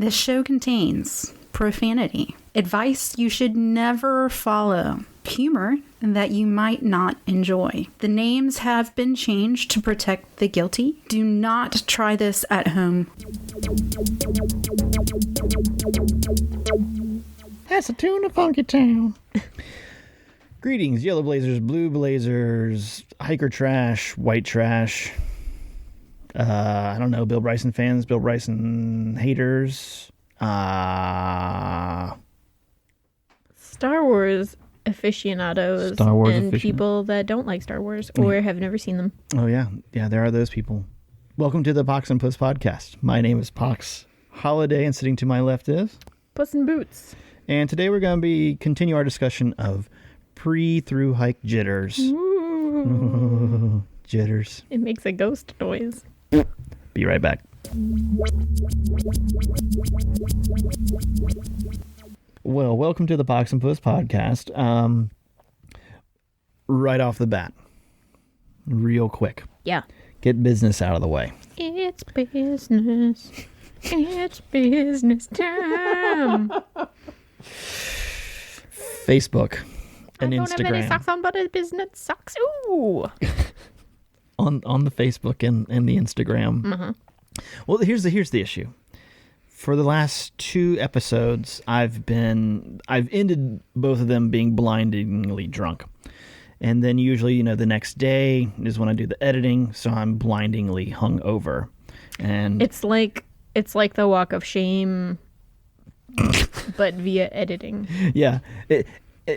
This show contains profanity, advice you should never follow, humor that you might not enjoy. The names have been changed to protect the guilty. Do not try this at home. That's a tune of Funky Town. Greetings, yellow blazers, blue blazers, hiker trash, white trash. I don't know, Bill Bryson fans, Bill Bryson haters. Star Wars aficionados and people that don't like Star Wars or have never seen them. Oh, yeah. Yeah, there are those people. Welcome to the Pox and Puss podcast. My name is Pox Holiday, and sitting to my left is... Puss in Boots. And today we're going to continue our discussion of pre-thru-hike jitters. Ooh. Jitters. It makes a ghost noise. Be right back. Well, welcome to the Pox and Puss podcast. Right off the bat, real quick. Yeah. Get business out of the way. It's business. It's business time. Facebook and Instagram. I don't have any socks on, but a business socks. Ooh. on the Facebook and the Instagram. Mm-hmm. Well, here's the issue. For the last 2 episodes, I've ended both of them being blindingly drunk. And then usually, the next day is when I do the editing, so I'm blindingly hungover. And it's like the walk of shame, but via editing. Yeah.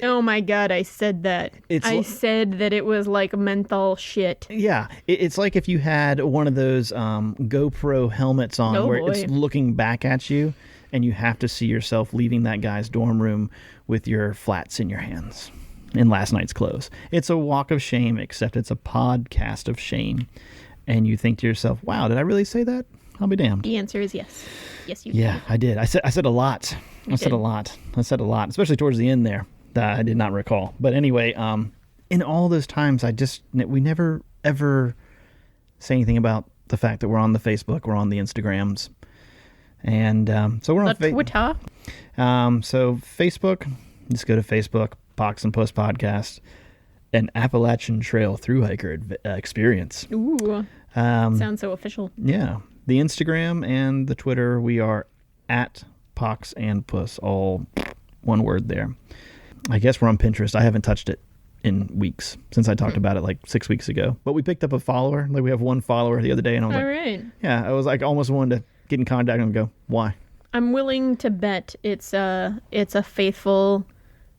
Oh my God, I said that. I said that it was like menthol shit. Yeah. It's like if you had one of those GoPro helmets on it's looking back at you and you have to see yourself leaving that guy's dorm room with your flats in your hands in last night's clothes. It's a walk of shame, except it's a podcast of shame. And you think to yourself, wow, did I really say that? I'll be damned. The answer is yes. Yes, you did. Yeah, I did. I said a lot. I said a lot, especially towards the end there. That I did not recall. But anyway, in all those times, we never, ever say anything about the fact that we're on the Facebook, we're on the Instagrams. And so we're on Twitter. So Facebook, just go to Facebook, Pox and Puss Podcast, an Appalachian Trail Thru-Hiker experience. Ooh, sounds so official. Yeah. The Instagram and the Twitter, we are at Pox and Puss, all one word there. I guess we're on Pinterest. I haven't touched it in weeks since I talked about it like 6 weeks ago. But we picked up a follower. Like we have one follower the other day, and I was all right. Yeah, I was like almost wanted to get in contact and go, why? I'm willing to bet it's a faithful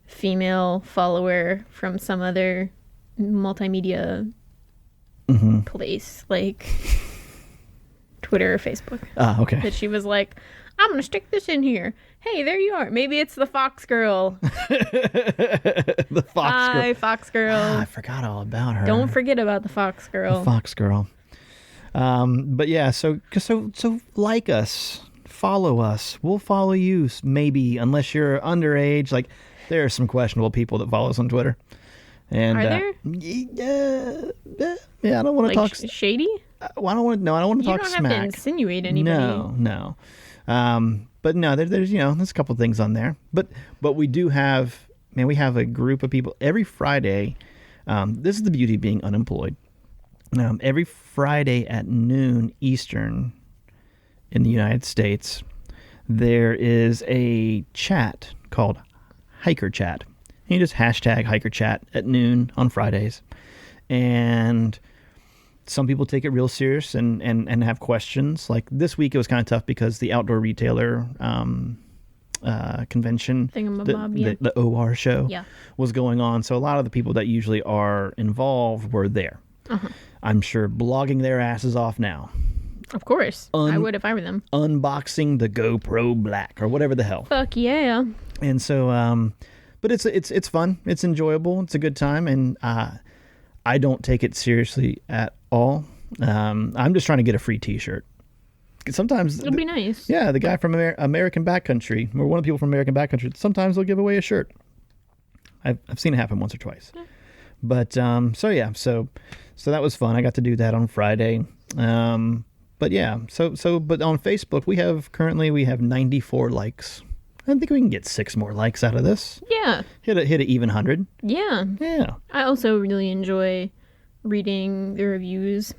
female follower from some other multimedia place, like Twitter or Facebook. Ah, okay. That she was like, I'm going to stick this in here. Hey, there you are. Maybe it's the Fox Girl. The Fox Girl. Hi, Fox Girl. I forgot all about her. Don't forget about the Fox Girl. The Fox Girl. But yeah, so like us, follow us. We'll follow you, maybe, unless you're underage. Like, there are some questionable people that follow us on Twitter. And, are there? Yeah, I don't want to talk... Shady? I don't want to talk smack. You don't have to insinuate anybody. No. But no, there's there's a couple things on there. But we do have, we have a group of people every Friday. This is the beauty of being unemployed. Every Friday at noon Eastern in the United States, there is a chat called Hiker Chat. And you just hashtag Hiker Chat at noon on Fridays. And some people take it real serious and have questions. Like this week, it was kind of tough because the outdoor retailer convention, the OR show, was going on. So a lot of the people that usually are involved were there. Uh-huh. I'm sure blogging their asses off now. Of course. I would if I were them. Unboxing the GoPro Black or whatever the hell. Fuck yeah. And so, but it's fun. It's enjoyable. It's a good time. And I don't take it seriously at all. I'm just trying to get a free T-shirt. Sometimes it'll be nice. Yeah, the guy from American Backcountry, or one of the people from American Backcountry, sometimes they'll give away a shirt. I've seen it happen once or twice. Yeah. But so that was fun. I got to do that on Friday. But yeah, but on Facebook we have 94 likes. I think we can get 6 more likes out of this. Yeah. Hit a even 100. Yeah. Yeah. I also really enjoy reading the reviews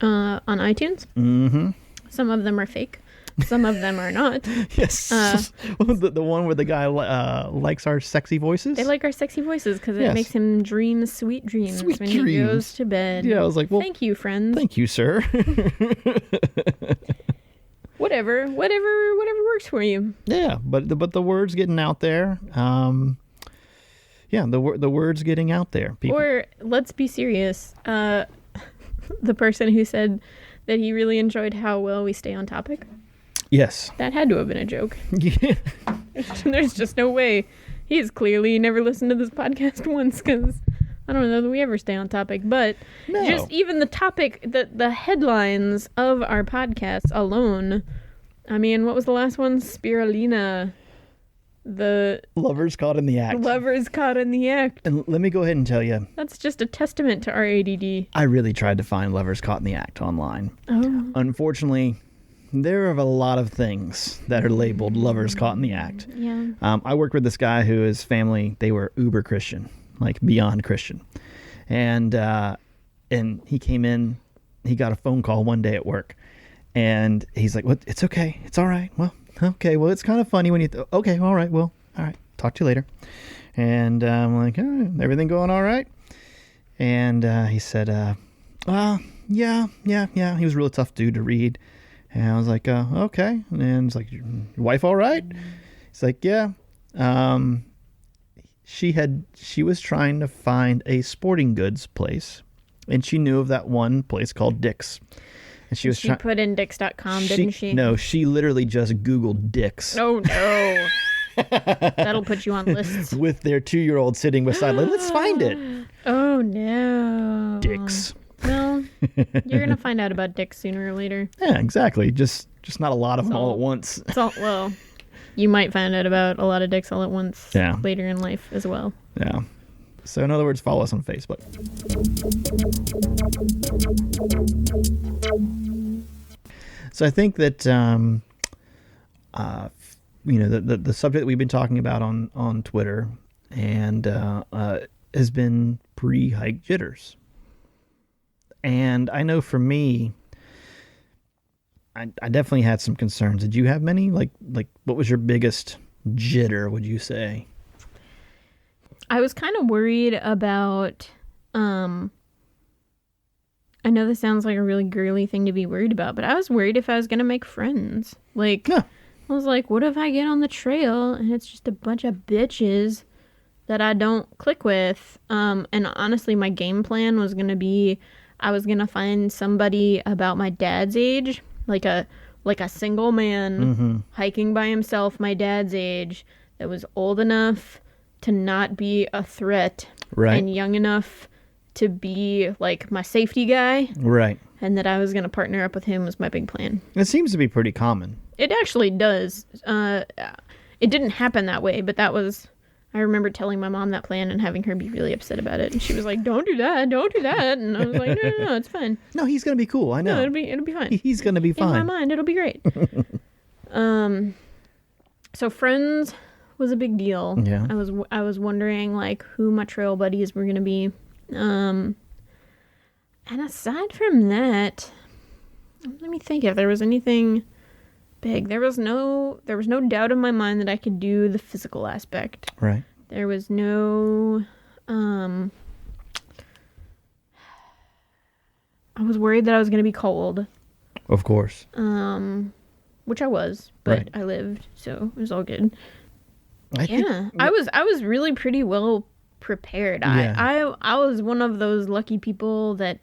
on iTunes. Mm-hmm. Some of them are fake. Some of them are not. Yes. The one where the guy likes our sexy voices. They like our sexy voices because it makes him dream sweet dreams when he goes to bed. Yeah, I was like, well, thank you, friends. Thank you, sir. Whatever works for you. Yeah, but the word's getting out there. The word's getting out there. People. Or let's be serious. The person who said that he really enjoyed how well we stay on topic. Yes. That had to have been a joke. Yeah. There's just no way. He's clearly never listened to this podcast once because I don't know that we ever stay on topic. But just even the topic, the headlines of our podcast alone. I mean, what was the last one? Spirulina. The lovers caught in the act. Lovers caught in the act. And let me go ahead and tell you. That's just a testament to our ADD. I really tried to find lovers caught in the act online. Oh. Unfortunately, there are a lot of things that are labeled lovers caught in the act. Yeah. I worked with this guy who his family, they were uber Christian, like beyond Christian. And he came in, he got a phone call one day at work. And he's like, "What? It's okay. It's all right. Well, okay. Well, it's kind of funny when you... okay, all right. Well, all right. Talk to you later." And I'm like, everything going all right? And he said, yeah. He was a really tough dude to read. And I was like, okay. And he's like, your wife all right? He's like, yeah. She was trying to find a sporting goods place. And she knew of that one place called Dick's. And she put in Dicks.com, didn't she? No, she literally just Googled Dick's. Oh, no. That'll put you on lists. With their 2-year-old sitting beside, like, let's find it. Oh, no. Dick's. Well, you're going to find out about Dick's sooner or later. Yeah, exactly. Just not a lot of them all at once. Well, you might find out about a lot of Dicks all at once later in life as well. Yeah. So in other words, follow us on Facebook. So I think that the subject that we've been talking about on Twitter and has been pre-hike jitters. And I know for me, I definitely had some concerns. Did you have many? Like what was your biggest jitter, would you say? I was kind of worried about, I know this sounds like a really girly thing to be worried about, but I was worried if I was going to make friends. Like, I was like, what if I get on the trail and it's just a bunch of bitches that I don't click with? And honestly, my game plan was going to be, I was going to find somebody about my dad's age, like a single man hiking by himself, my dad's age, that was old enough to not be a threat, and young enough to be like my safety guy, and that I was going to partner up with him was my big plan. It seems to be pretty common. It actually does. It didn't happen that way, but that was, I remember telling my mom that plan and having her be really upset about it, and she was like, don't do that, and I was like, no, it's fine. No, he's going to be cool, I know. No, it'll be fine. He's going to be fine. In my mind, it'll be great. So friends was a big deal. Yeah. I was wondering like who my trail buddies were gonna be. And aside from that, let me think if there was anything big. There was no doubt in my mind that I could do the physical aspect. Right. There was no I was worried that I was gonna be cold. Of course. Which I was, but I lived, so it was all good. I was really pretty well prepared. Yeah. I was one of those lucky people that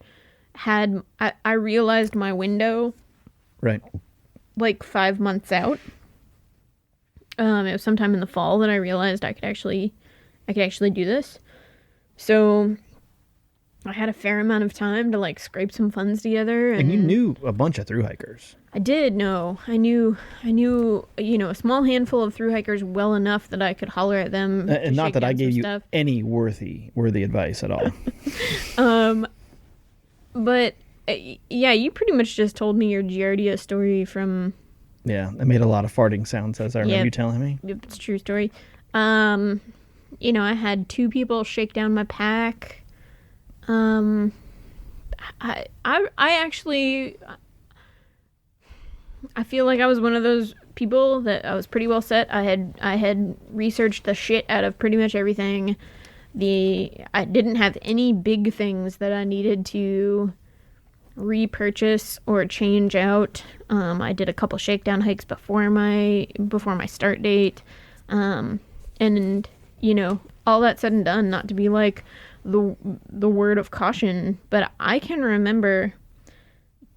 had I realized my window like 5 months out. It was sometime in the fall that I realized I could actually do this. So I had a fair amount of time to like scrape some funds together. And you knew a bunch of Thru-Hikers. I did know. I knew, a small handful of Thru-Hikers well enough that I could holler at them. And not that I gave you any worthy advice at all. But yeah, you pretty much just told me your Giardia story from... Yeah, I made a lot of farting sounds, as I remember you telling me. It's a true story. You know, I had 2 people shake down my pack. I actually... I feel like I was one of those people that I was pretty well set. I had researched the shit out of pretty much everything. I didn't have any big things that I needed to repurchase or change out. I did a couple shakedown hikes before my start date. And you know, all that said and done, not to be like the word of caution, but I can remember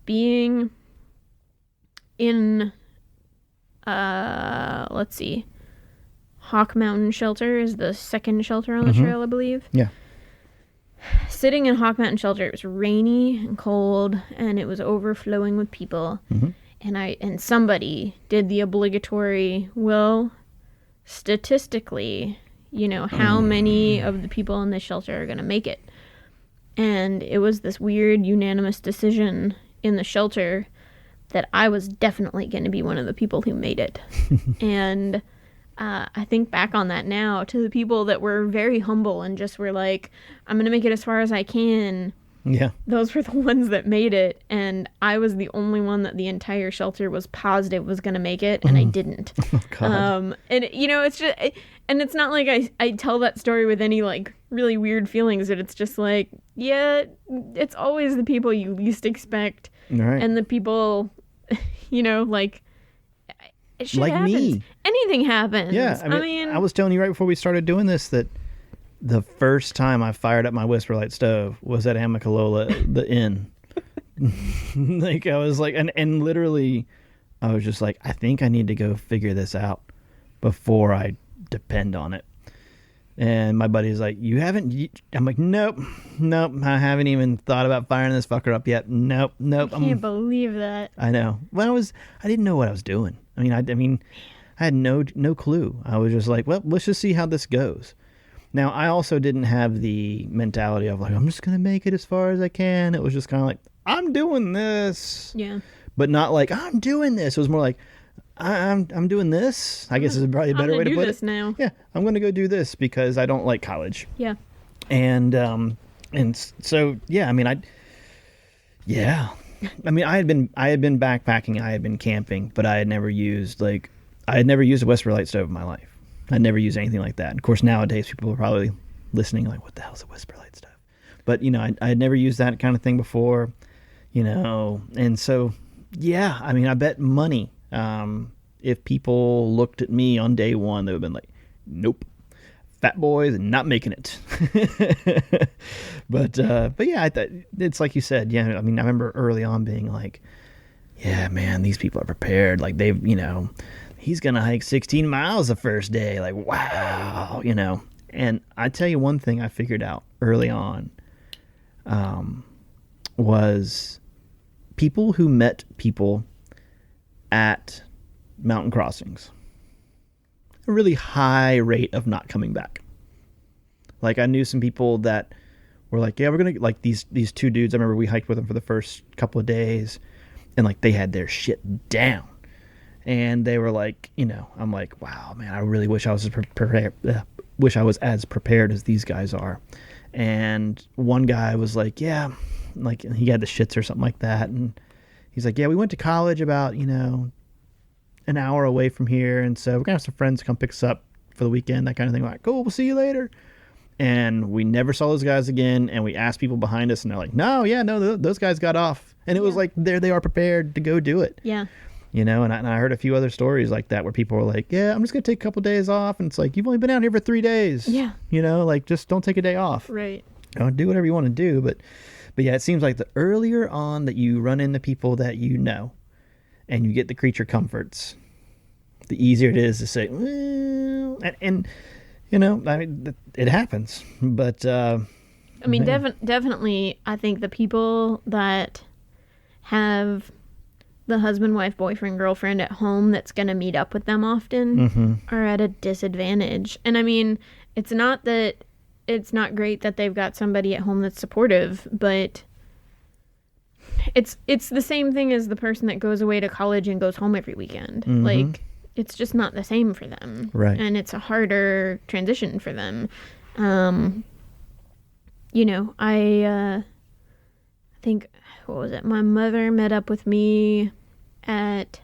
being in let's see, Hawk Mountain Shelter is the second shelter on the trail, I believe. Yeah. Sitting in Hawk Mountain Shelter, it was rainy and cold, and it was overflowing with people. And somebody did the obligatory, well, statistically, you know, how many of the people in this shelter are going to make it. And it was this weird unanimous decision in the shelter that I was definitely going to be one of the people who made it. And I think back on that now, to the people that were very humble and just were like, I'm going to make it as far as I can. Yeah. Those were the ones that made it. And I was the only one that the entire shelter was positive was going to make it. And I didn't. Oh, God. And, you know, it's just, and it's not like I tell that story with any like really weird feelings, that it's just like, yeah, it's always the people you least expect. Right. And the people, you know, like, shit like happens. me. Anything happens. Yeah. I mean, I was telling you right before we started doing this that the first time I fired up my Whisper Light stove was at Amicalola, the inn. Like, I was like, and literally, I was just like, I think I need to go figure this out before I depend on it. And my buddy's like, you haven't? I'm like, nope, I haven't even thought about firing this fucker up yet. Nope. I can't believe that. I know. Well, I didn't know what I was doing. I mean, I had no clue. I was just like, well, let's just see how this goes. Now, I also didn't have the mentality of like, I'm just going to make it as far as I can. It was just kind of like, I'm doing this. Yeah. But not like, I'm doing this. It was more like, I'm doing this. I guess is probably a better way to put it. I'm going to do this now. Yeah, I'm going to go do this because I don't like college. Yeah. And so, yeah, I mean, I had been backpacking, I had been camping, but I had never used a Whisper Light stove in my life. I'd never used anything like that. And of course, nowadays people are probably listening like, what the hell is a Whisper Light stove? But, you know, I had never used that kind of thing before, you know. And so, yeah, I mean, I bet money, if people looked at me on day one, they would have been like, nope, fat boys and not making it. But yeah, I thought it's like you said. Yeah, I mean, I remember early on being like, yeah, man, these people are prepared. Like they've, you know, he's gonna hike 16 miles the first day. Like, wow, you know. And I tell you one thing I figured out early on, was people who met people at mountain crossings, a really high rate of not coming back. Like, I knew some people that were like, yeah, we're gonna, like, these 2 dudes, I remember we hiked with them for the first couple of days, and like they had their shit down, and they were like, you know, I'm like, wow, man, I really wish I was as prepared as these guys are. And one guy was like, yeah, like he had the shits or something like that, and he's like, yeah, we went to college about, you know, an hour away from here, and so we're gonna have some friends come pick us up for the weekend, that kind of thing. We're like, cool, we'll see you later. And we never saw those guys again, and we asked people behind us, and they're like, no, those guys got off. And it was like, there they are, prepared to go do it. Yeah. You know, and I heard a few other stories like that where people were like, yeah, I'm just gonna take a couple days off, and it's like, you've only been out here for 3 days. Yeah. You know, like, just don't take a day off. Right. Do whatever you want to do, but yeah, it seems like the earlier on that you run into people that you know, and you get the creature comforts, the easier it is to say, well, and you know, I mean, it happens. But I mean, definitely, I think the people that have the husband, wife, boyfriend, girlfriend at home that's going to meet up with them often are at a disadvantage. And I mean, it's not that it's not great that they've got somebody at home that's supportive, but it's the same thing as the person that goes away to college and goes home every weekend. Mhm. Like, it's just not the same for them. Right. And it's a harder transition for them. I think, what was it? My mother met up with me at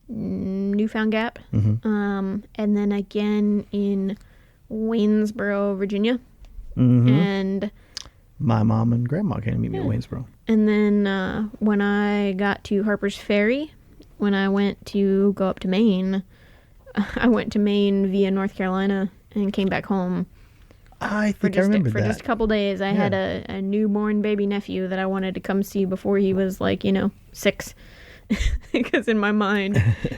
Newfound Gap. Mm-hmm. And then again in Waynesboro, Virginia. Mm-hmm. And my mom and grandma came to meet me at Waynesboro. And then when I got to Harper's Ferry, when I went to go up to Maine, I went to Maine via North Carolina and came back home. I think I remember for that. just a couple days. I had a newborn baby nephew that I wanted to come see before he was 6. Because in my mind,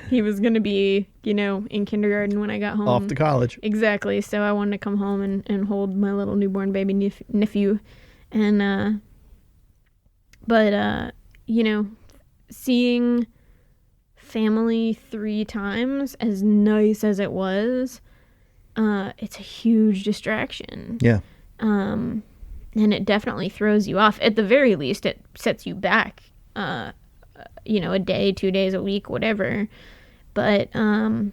he was going to be, in kindergarten when I got home. Off to college. Exactly. So I wanted to come home and hold my little newborn baby nephew. And, seeing family 3 times, as nice as it was, it's a huge distraction. Yeah. And it definitely throws you off. At the very least, it sets you back, a day, 2 days, a week, whatever. But, and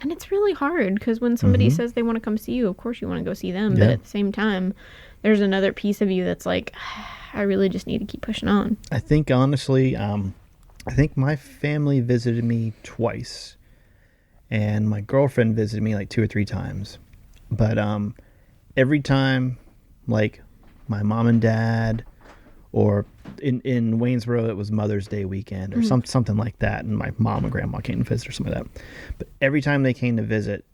it's really hard because when somebody says they want to come see you, of course you want to go see them. Yeah. But at the same time, there's another piece of you that's like, I really just need to keep pushing on. I think, honestly, I think my family visited me twice. And my girlfriend visited me 2 or 3 times. But every time, my mom and dad, or in Waynesboro, it was Mother's Day weekend or something like that. And my mom and grandma came to visit or something like that. But every time they came to visit,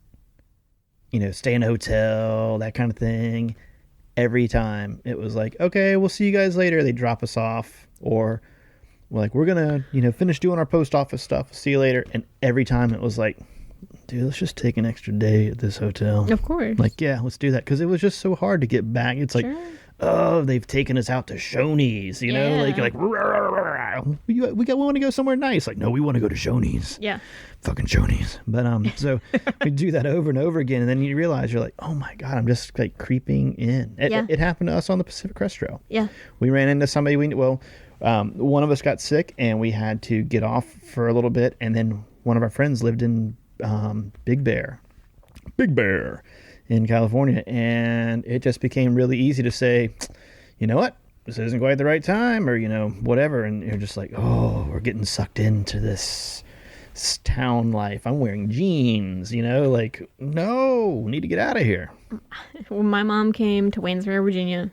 stay in a hotel, that kind of thing, every time it was okay, we'll see you guys later. They drop us off, or we're going to, finish doing our post office stuff. See you later. And every time it was dude, let's just take an extra day at this hotel. Of course. Yeah, let's do that. Because it was just so hard to get back. It's Sure. oh, they've taken us out to Shoney's, you know? We want to go somewhere nice. No, we want to go to Shoney's. Yeah. Fucking Shoney's. But, so we do that over and over again. And then you realize you're oh my God, I'm just creeping in. It happened to us on the Pacific Crest Trail. Yeah. We ran into somebody one of us got sick and we had to get off for a little bit. And then one of our friends lived in Big Bear in California, and it just became really easy to say, you know what, this isn't quite the right time, or whatever, and you're just oh, we're getting sucked into this town life. I'm wearing jeans, no, need to get out of here. When my mom came to Waynesboro, Virginia,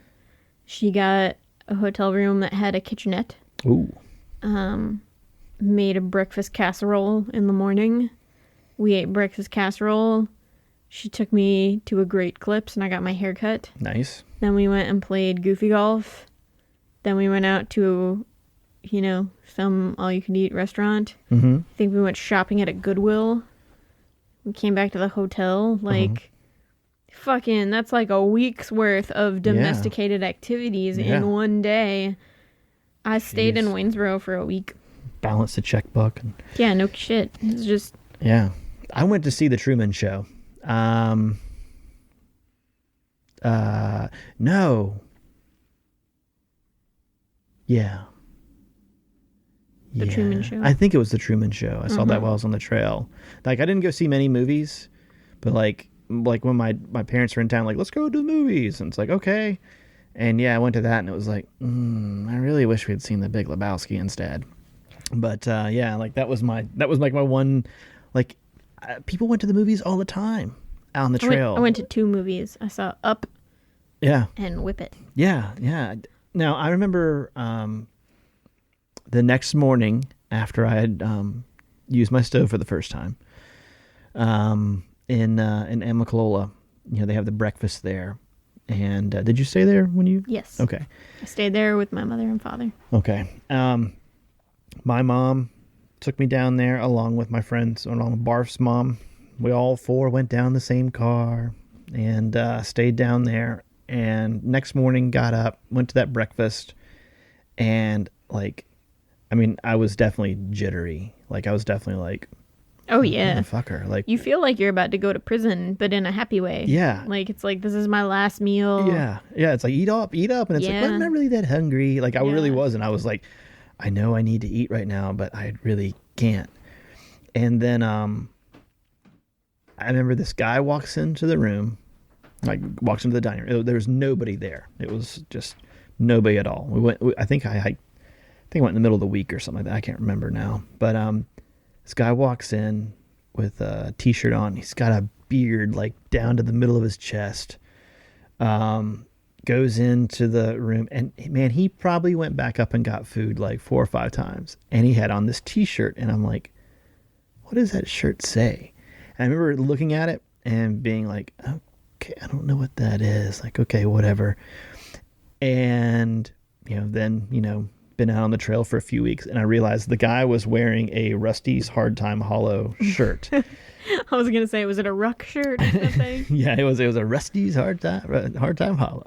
she got a hotel room that had a kitchenette. Ooh. Made a breakfast casserole in the morning. We ate breakfast casserole. She took me to a Great Clips and I got my hair cut. Nice. Then we went and played Goofy Golf. Then we went out to, some all-you-can-eat restaurant. Mm-hmm. I think we went shopping at a Goodwill. We came back to the hotel. Fucking, that's a week's worth of domesticated activities in one day. I stayed in Waynesboro for a week. Balance the checkbook. Yeah, no shit. It's just... Yeah. I went to see The Truman Show. No. Yeah. The Truman Show? I think it was The Truman Show. I saw that while I was on the trail. I didn't go see many movies, but when my parents were in town, let's go to the movies. And it's okay. And I went to that and it was I really wish we had seen The Big Lebowski instead. But that was my one, people went to the movies all the time out on the trail. I went to 2 movies. I saw Up and Whip It. Yeah. Now, I remember the next morning after I had used my stove for the first time in Amicalola, they have the breakfast there. And did you stay there when you? Yes. Okay. I stayed there with my mother and father. Okay. My mom took me down there along with my friends, along with Barf's mom. We all 4 went down the same car and stayed down there. And next morning got up, went to that breakfast, and I was definitely jittery. I was definitely Oh, yeah. Motherfucker. Like, You feel like you're about to go to prison, but in a happy way. yeah. Like, it's like, this is my last meal. Yeah. Yeah. It's like, eat up. And it's like, well, I'm not really that hungry. Like, I really wasn't. I was like, I know I need to eat right now, but I really can't. And then I remember this guy walks into the room, like walks into the dining room. There was nobody there. It was just nobody at all. I think I went in the middle of the week or something like that. I can't remember now. But this guy walks in with a t-shirt on. He's got a beard like down to the middle of his chest. Goes into the room, and man, he probably went back up and got food like 4 or 5 times. And he had on this t-shirt, and I'm like, what does that shirt say? And I remember looking at it and being like, okay, I don't know what that is. Like, okay, whatever. And, then, been out on the trail for a few weeks, and I realized the guy was wearing a Rusty's Hard Time Hollow shirt. I was going to say, was it a ruck shirt or something? Yeah, it was a Rusty's Hard Time Hollow.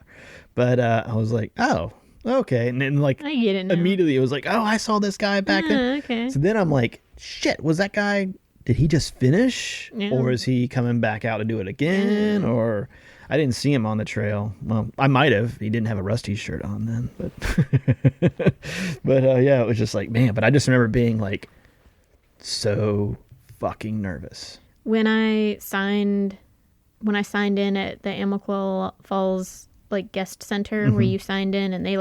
But I was like, oh, okay. And then like I get it now. Immediately it was like, oh, I saw this guy back then. Okay. So then I'm like, shit, was that guy, did he just finish? Yeah. Or is he coming back out to do it again? Or I didn't see him on the trail. Well, I might have. He didn't have a Rusty shirt on then. But yeah, it was just like, man. But I just remember being like so fucking nervous. When I signed in at the Amicable Falls like guest center where you signed in, and they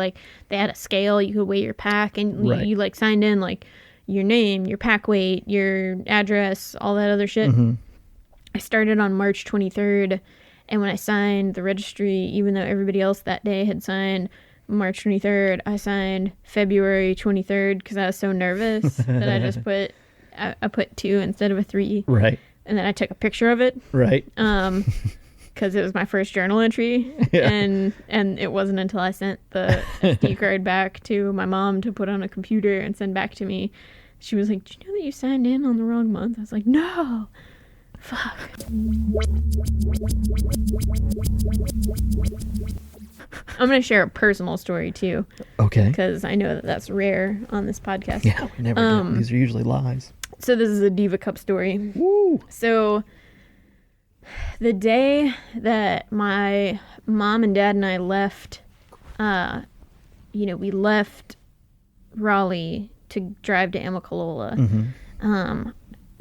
had a scale you could weigh your pack, and you like signed in like your name, your pack weight, your address, all that other shit. I started on March 23rd, and when I signed the registry, even though everybody else that day had signed March 23rd, I signed February 23rd because I was so nervous that I just put 2 instead of a 3. Right. And then I took a picture of it. Right. Because it was my first journal entry. Yeah. And it wasn't until I sent the SD card back to my mom to put on a computer and send back to me. She was like, "Did you know that you signed in on the wrong month?" I was like, "No. Fuck." I'm going to share a personal story too. Okay. Because I know that that's rare on this podcast. Yeah, we never do. These are usually lies. So this is a DivaCup story. Woo! So the day that my mom and dad and I left, we left Raleigh to drive to Amicalola.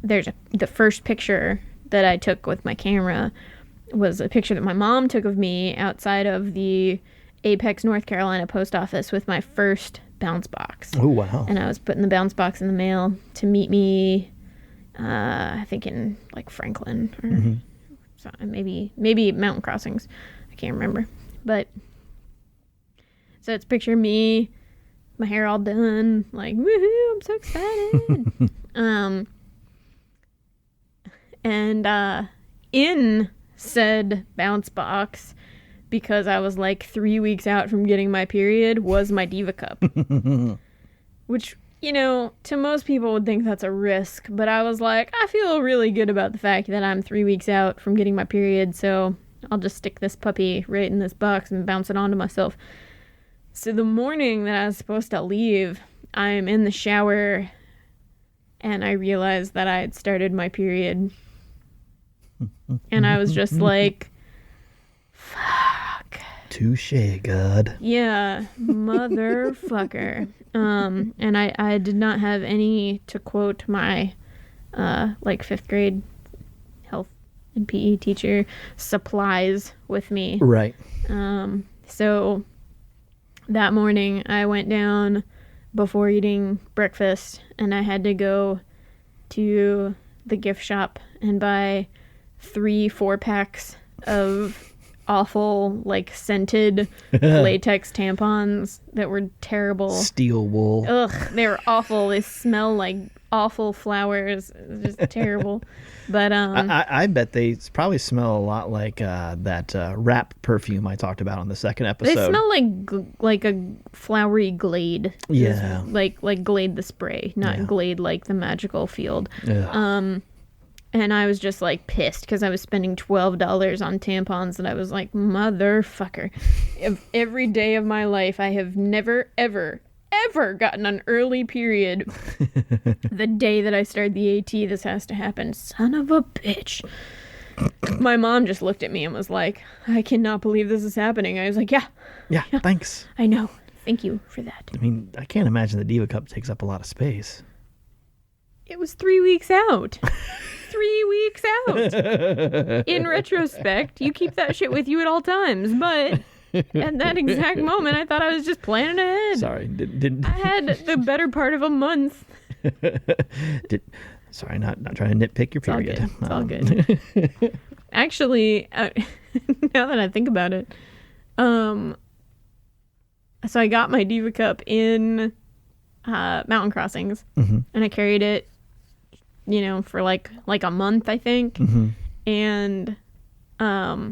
The first picture that I took with my camera was a picture that my mom took of me outside of the Apex, North Carolina post office with my first bounce box. Oh, wow. And I was putting the bounce box in the mail to meet me, I think in like Franklin or maybe Mountain Crossings. I can't remember. But so it's picture me, my hair all done, like, woohoo, I'm so excited. And in said bounce box, because I was like 3 weeks out from getting my period, was my DivaCup. Which, to most people would think that's a risk, but I was like, I feel really good about the fact that I'm 3 weeks out from getting my period, so I'll just stick this puppy right in this box and bounce it onto myself. So the morning that I was supposed to leave, I'm in the shower, and I realized that I had started my period. And I was just like, fuck. Touche, God. Yeah, motherfucker. And I did not have any, to quote my, 5th grade health and PE teacher, supplies with me. Right. So that morning I went down before eating breakfast, and I had to go to the gift shop and buy 3 4-packs of awful, scented latex tampons that were terrible. Steel wool. Ugh, they were awful. They smell like awful flowers. It was just terrible. But I bet they probably smell a lot like that wrap perfume I talked about on the second episode. They smell like a flowery Glade. Yeah. Like Glade the spray, not Glade like the magical field. Yeah. And I was just pissed because I was spending $12 on tampons, and I was like, motherfucker. Every day of my life, I have never, ever, ever gotten an early period the day that I started the AT, this has to happen. Son of a bitch. My mom just looked at me and was like, I cannot believe this is happening. I was like, yeah, thanks. I know. Thank you for that. I mean, I can't imagine the DivaCup takes up a lot of space. It was 3 weeks out. 3 weeks out. In retrospect, you keep that shit with you at all times. But at that exact moment, I thought I was just planning ahead. Sorry, didn't. I had the better part of a month. Sorry, not trying to nitpick your period. It's all good. Actually, now that I think about it, so I got my DivaCup in Mountain Crossings, and I carried it, for like a month, I think, and how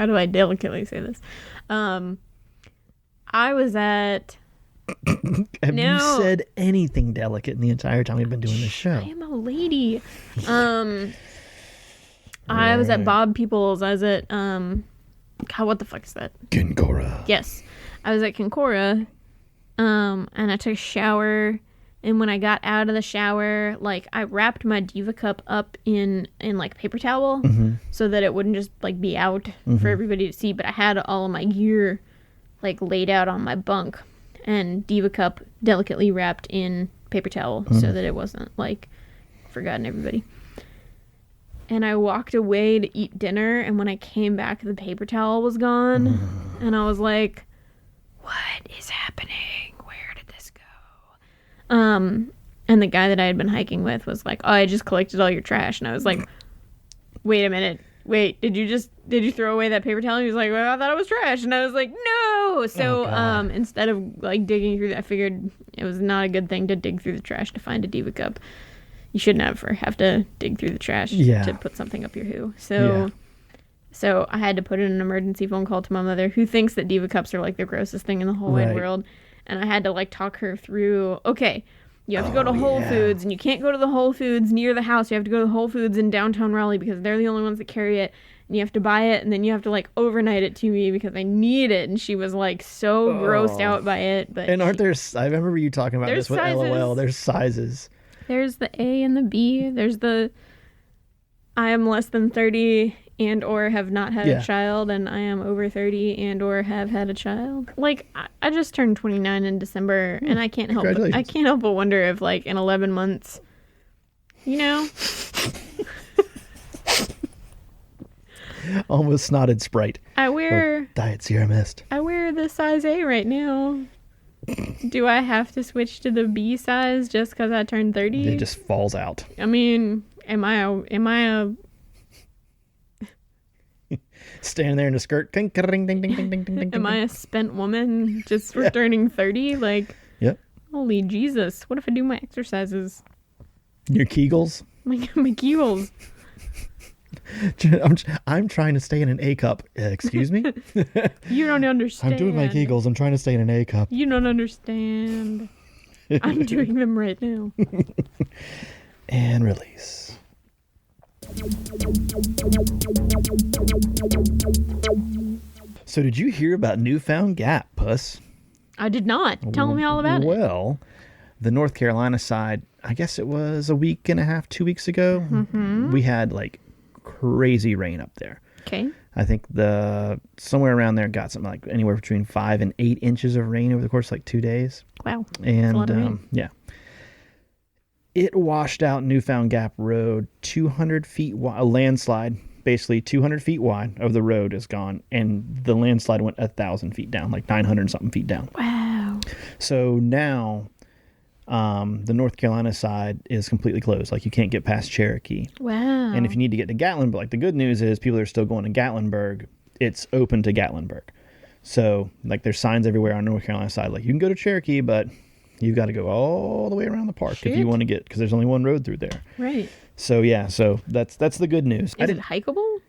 do I delicately say this? I was at. Have you said anything delicate in the entire time we've been doing this show? I am a lady. I was at Bob Peoples. I was at God, what the fuck is that? Kinkora. Yes, I was at Kinkora. And I took a shower. And when I got out of the shower, like I wrapped my DivaCup up in like paper towel so that it wouldn't just like be out for everybody to see. But I had all of my gear like laid out on my bunk. And DivaCup delicately wrapped in paper towel so that it wasn't, like, forgotten everybody. And I walked away to eat dinner, and when I came back, the paper towel was gone. And I was like, what is happening? Where did this go? And the guy that I had been hiking with was like, oh, I just collected all your trash. And I was like, wait a minute. Wait, did you throw away that paper towel? He was like, well, I thought it was trash. And I was like, no. So instead of like digging through that, I figured it was not a good thing to dig through the trash to find a DivaCup. You shouldn't ever have to dig through the trash to put something up your hoo. So I had to put in an emergency phone call to my mother, who thinks that DivaCups are like the grossest thing in the whole wide world. And I had to like talk her through, okay, you have to go to Whole Foods, and you can't go to the Whole Foods near the house. You have to go to the Whole Foods in downtown Raleigh because they're the only ones that carry it. And you have to buy it, and then you have to like overnight it to me because I need it. And she was like so grossed out by it. But aren't there? I remember you talking about this with sizes. LOL. There's sizes. There's the A and the B. There's the I am less than 30 and or have not had a child, and I am over 30 and or have had a child. Like I just turned 29 in December, and I can't help but wonder if like in 11 months, Almost snotted Sprite. I wear Diet Sierra Mist. I wear the size A right now. Do I have to switch to the B size just because I turned 30? It just falls out. I mean, am I a standing there in a skirt. Ding, ding, ding, ding, ding, ding, ding, am I a spent woman just for turning 30? Like, yep. Holy Jesus! What if I do my exercises? Your Kegels? My Kegels. I'm trying to stay in an A cup. Excuse me? You don't understand. I'm doing my Kegels. I'm trying to stay in an A cup. You don't understand. I'm doing them right now. And release. So did you hear about Newfound Gap, Puss? I did not. Tell me all about it. Well, the North Carolina side, I guess it was a week and a half, 2 weeks ago. We had like crazy rain up there. Okay. I think somewhere around there got something like anywhere between 5 and 8 inches of rain over the course of like 2 days. Wow. And that's a lot of rain. yeah. It washed out Newfound Gap Road 200 feet wide, a landslide, basically 200 feet wide of the road is gone. And the landslide went 1,000 feet down, like 900 something feet down. Wow. So now the North Carolina side is completely closed. Like you can't get past Cherokee. Wow. And if you need to get to Gatlinburg, like the good news is people are still going to Gatlinburg. It's open to Gatlinburg. So like there's signs everywhere on the North Carolina side. Like you can go to Cherokee, but you've got to go all the way around the park if you want to get, because there's only one road through there. Right. So yeah, so that's the good news. Is it hikeable?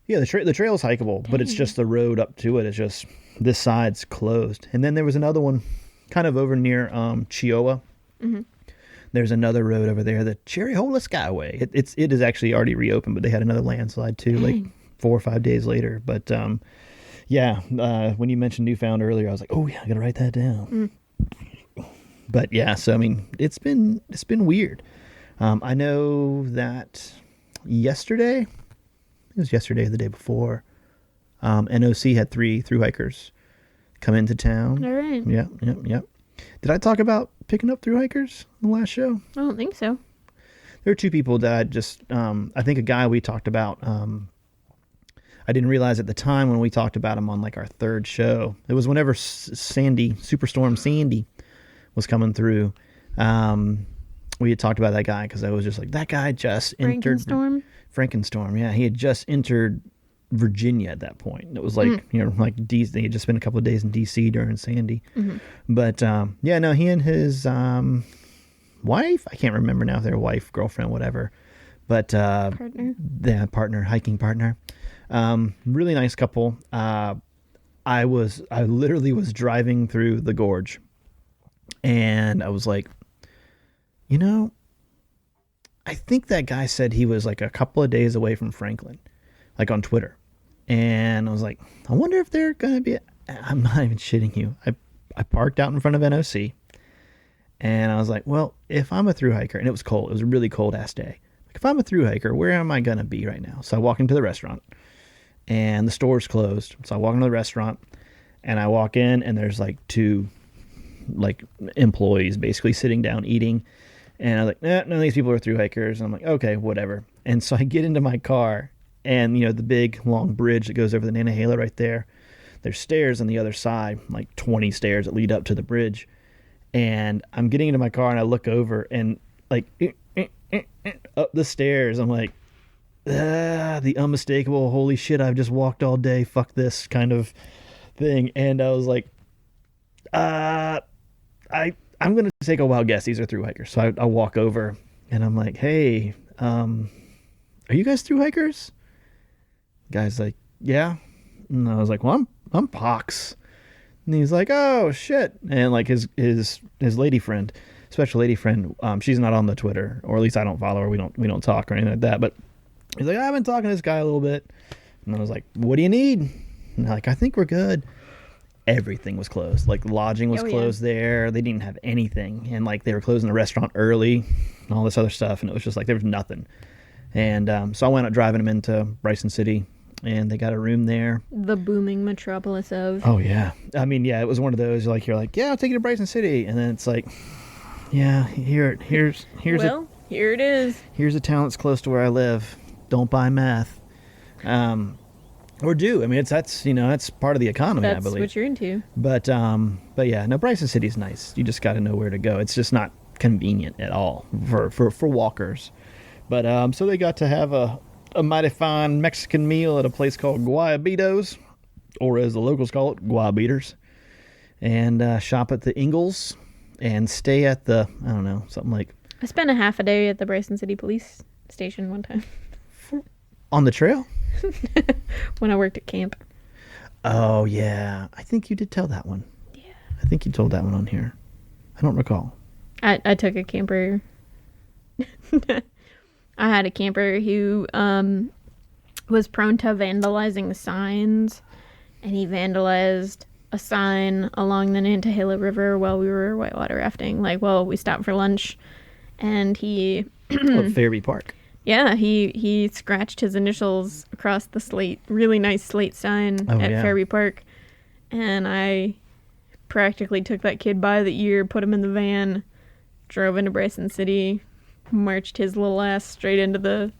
Yeah, the trail is hikeable, but it's just the road up to it. It's just this side's closed. And then there was another one kind of over near Chiowa. Mm-hmm. There's another road over there, the Cherryhola Skyway. It is actually already reopened, but they had another landslide too, like 4 or 5 days later. But Yeah, when you mentioned Newfound earlier, I was like, oh yeah, I gotta write that down. But yeah, so I mean, it's been weird. I know that yesterday, it was yesterday or the day before, NOC had 3 Thru-Hikers come into town. All right. Yep. Did I talk about picking up Thru-Hikers in the last show? I don't think so. There are 2 people that I just, I think a guy we talked about, I didn't realize at the time when we talked about him on like our 3rd show. It was whenever Superstorm Sandy was coming through. We had talked about that guy because I was just like, that guy just entered. Frankenstorm, yeah. He had just entered Virginia at that point. It was like, like he had just spent a couple of days in D.C. during Sandy. But he and his wife, I can't remember now if they're wife, girlfriend, whatever. But partner, hiking partner. Really nice couple. I literally was driving through the gorge and I was like, I think that guy said he was like a couple of days away from Franklin, like on Twitter. And I was like, I wonder if they're going to be, I'm not even shitting you. I parked out in front of NOC and I was like, well, if I'm a Thru-Hiker, and it was cold, it was a really cold ass day. Like, if I'm a Thru-Hiker, where am I going to be right now? So I walk into the restaurant and the store's closed. So I walk into the restaurant and I walk in and there's like 2 like employees basically sitting down eating. And I was like, none of these people are Thru-Hikers. And I'm like, okay, whatever. And so I get into my car and, the big long bridge that goes over the Nantahala right there. There's stairs on the other side, like 20 stairs that lead up to the bridge. And I'm getting into my car and I look over and like up the stairs. I'm like, the unmistakable, holy shit, I've just walked all day. Fuck this kind of thing. And I was like, I'm going to take a wild guess. These are Thru-Hikers. So I walk over and I'm like, hey, are you guys Thru-Hikers? Guy's like, yeah. And I was like, well, I'm Pox. And he's like, oh shit. And like his lady friend, special lady friend, she's not on the Twitter, or at least I don't follow her. We don't talk or anything like that. But he's like, I've been talking to this guy a little bit. And I was like, what do you need? And they're like, I think we're good. Everything was closed. Like lodging was closed there. They didn't have anything. And like they were closing the restaurant early and all this other stuff. And it was just like, there was nothing. And so I went up driving them into Bryson City and they got a room there. The booming metropolis of. Oh yeah. I mean, yeah, it was one of those like, you're like, yeah, I'll take you to Bryson City. And then it's like, yeah, here's here it is. Here's a town that's close to where I live. Don't buy meth. Or do. I mean, that's part of the economy, I believe. That's what you're into. But yeah, no, Bryson City's nice. You just got to know where to go. It's just not convenient at all for walkers. But so they got to have a mighty fine Mexican meal at a place called Guayabitos, or as the locals call it, Guayabeaters, and shop at the Ingalls and stay at the, I don't know, something like. I spent a half a day at the Bryson City Police Station one time. On the trail? When I worked at camp. Oh, yeah. I think you did tell that one. Yeah. I think you told that one on here. I don't recall. I took a camper. I had a camper who was prone to vandalizing the signs, and he vandalized a sign along the Nantahala River while we were whitewater rafting. Like, well, we stopped for lunch, and he... Fairview Park. Yeah, he scratched his initials across the really nice slate sign at Fairview Park. And I practically took that kid by the ear, put him in the van, drove into Bryson City, marched his little ass straight into the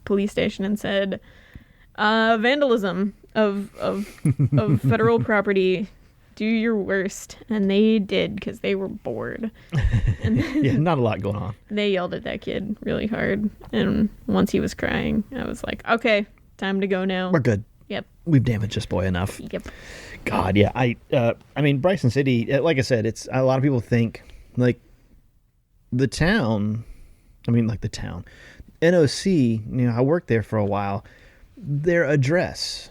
police station and said, vandalism of federal property. Do your worst. And they did, because they were bored. And yeah, not a lot going on. They yelled at that kid really hard. And once he was crying, I was like, okay, time to go now. We're good. Yep. We've damaged this boy enough. Yep. God, yeah. I mean, Bryson City, like I said, it's a lot of people think, like, the town, NOC, I worked there for a while. Their address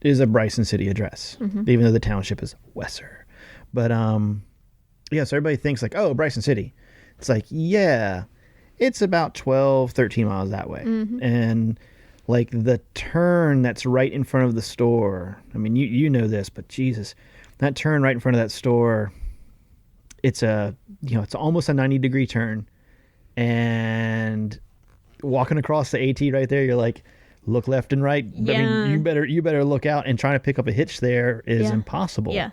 is a Bryson City address, even though the township is Wesser. But, so everybody thinks like, oh, Bryson City. It's like, yeah, it's about 12, 13 miles that way. And like the turn that's right in front of the store. I mean, you know this, but Jesus, that turn right in front of that store, it's it's almost a 90-degree turn. And walking across the AT right there, you're like, look left and right. Yeah. I mean, you better look out, and trying to pick up a hitch there is impossible. Yeah.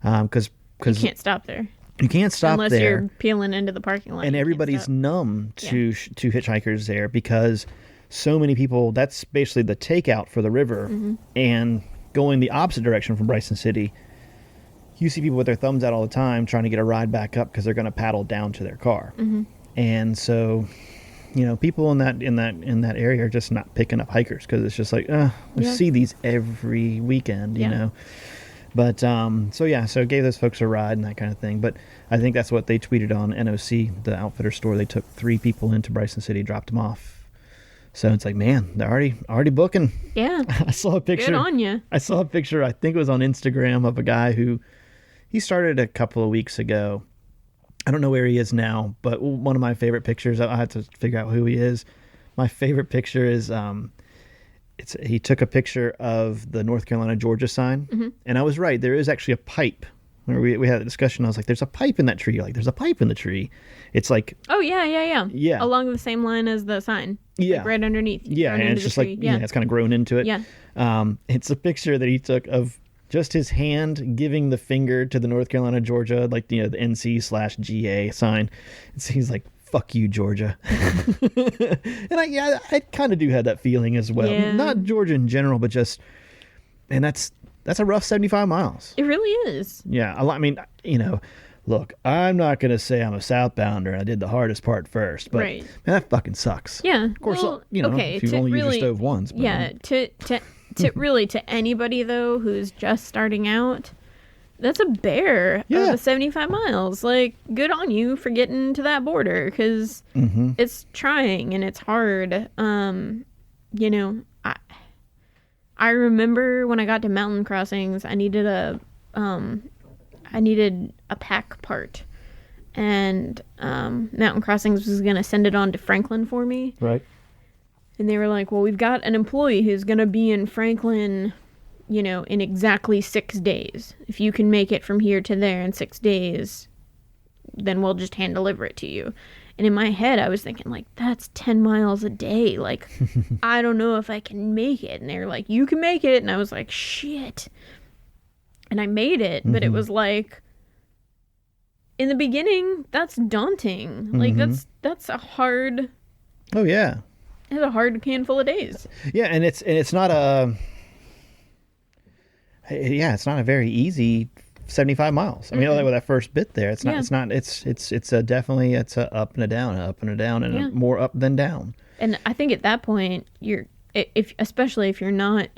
Because you can't stop there. You can't stop unless there. You're peeling into the parking lot. And everybody's numb to hitchhikers there, because so many people, that's basically the takeout for the river. Mm-hmm. And going the opposite direction from Bryson City, you see people with their thumbs out all the time trying to get a ride back up because they're going to paddle down to their car. Mm-hmm. And so, people in that area are just not picking up hikers, because it's just like, we see these every weekend, you know. But, so gave those folks a ride and that kind of thing. But I think that's what they tweeted on NOC, the outfitter store. They took 3 people into Bryson City, dropped them off. So it's like, man, they're already booking. Yeah. I saw a picture. Good on you. I saw a picture, I think it was on Instagram, of a guy who, he started a couple of weeks ago. I don't know where he is now, but one of my favorite pictures, I had to figure out who he is. My favorite picture is, he took a picture of the North Carolina, Georgia sign. Mm-hmm. And I was right. There is actually a pipe. We had a discussion. I was like, there's a pipe in that tree. Like, there's a pipe in the tree. It's like... Oh, yeah. Yeah. Along the same line as the sign. Yeah. Like right underneath. Yeah, and it's just like, it's kind of grown into it. Yeah. It's a picture that he took of just his hand giving the finger to the North Carolina, Georgia, like, the NC/GA sign. And so he's like, fuck you, Georgia. And I kind of do have that feeling as well. Yeah. Not Georgia in general, but just, and that's a rough 75 miles. It really is. Yeah. I mean, look, I'm not going to say I'm a southbounder and I did the hardest part first, but man, that fucking sucks. Yeah. Of course, okay, if you only use your stove once. But, yeah. To anybody though, who's just starting out, that's a bear of the 75 miles. Like, good on you for getting to that border, because it's trying and it's hard. I remember when I got to mountain crossings, I needed a pack part, and Mountain Crossings was going to send it on to Franklin for me. Right. And they were like, well, we've got an employee who's going to be in Franklin, in exactly 6 days. If you can make it from here to there in 6 days, then we'll just hand deliver it to you. And in my head, I was thinking, like, that's 10 miles a day. Like, I don't know if I can make it. And they were like, you can make it. And I was like, shit. And I made it. But it was like, in the beginning, that's daunting. Like, that's a hard... Oh, yeah. It's a hard handful of days. Yeah, and it's not a... Yeah, it's not a very easy 75 miles. I mean, like with that first bit there, it's not. It's definitely a up and a down, and a more up than down. And I think at that point, especially if you're not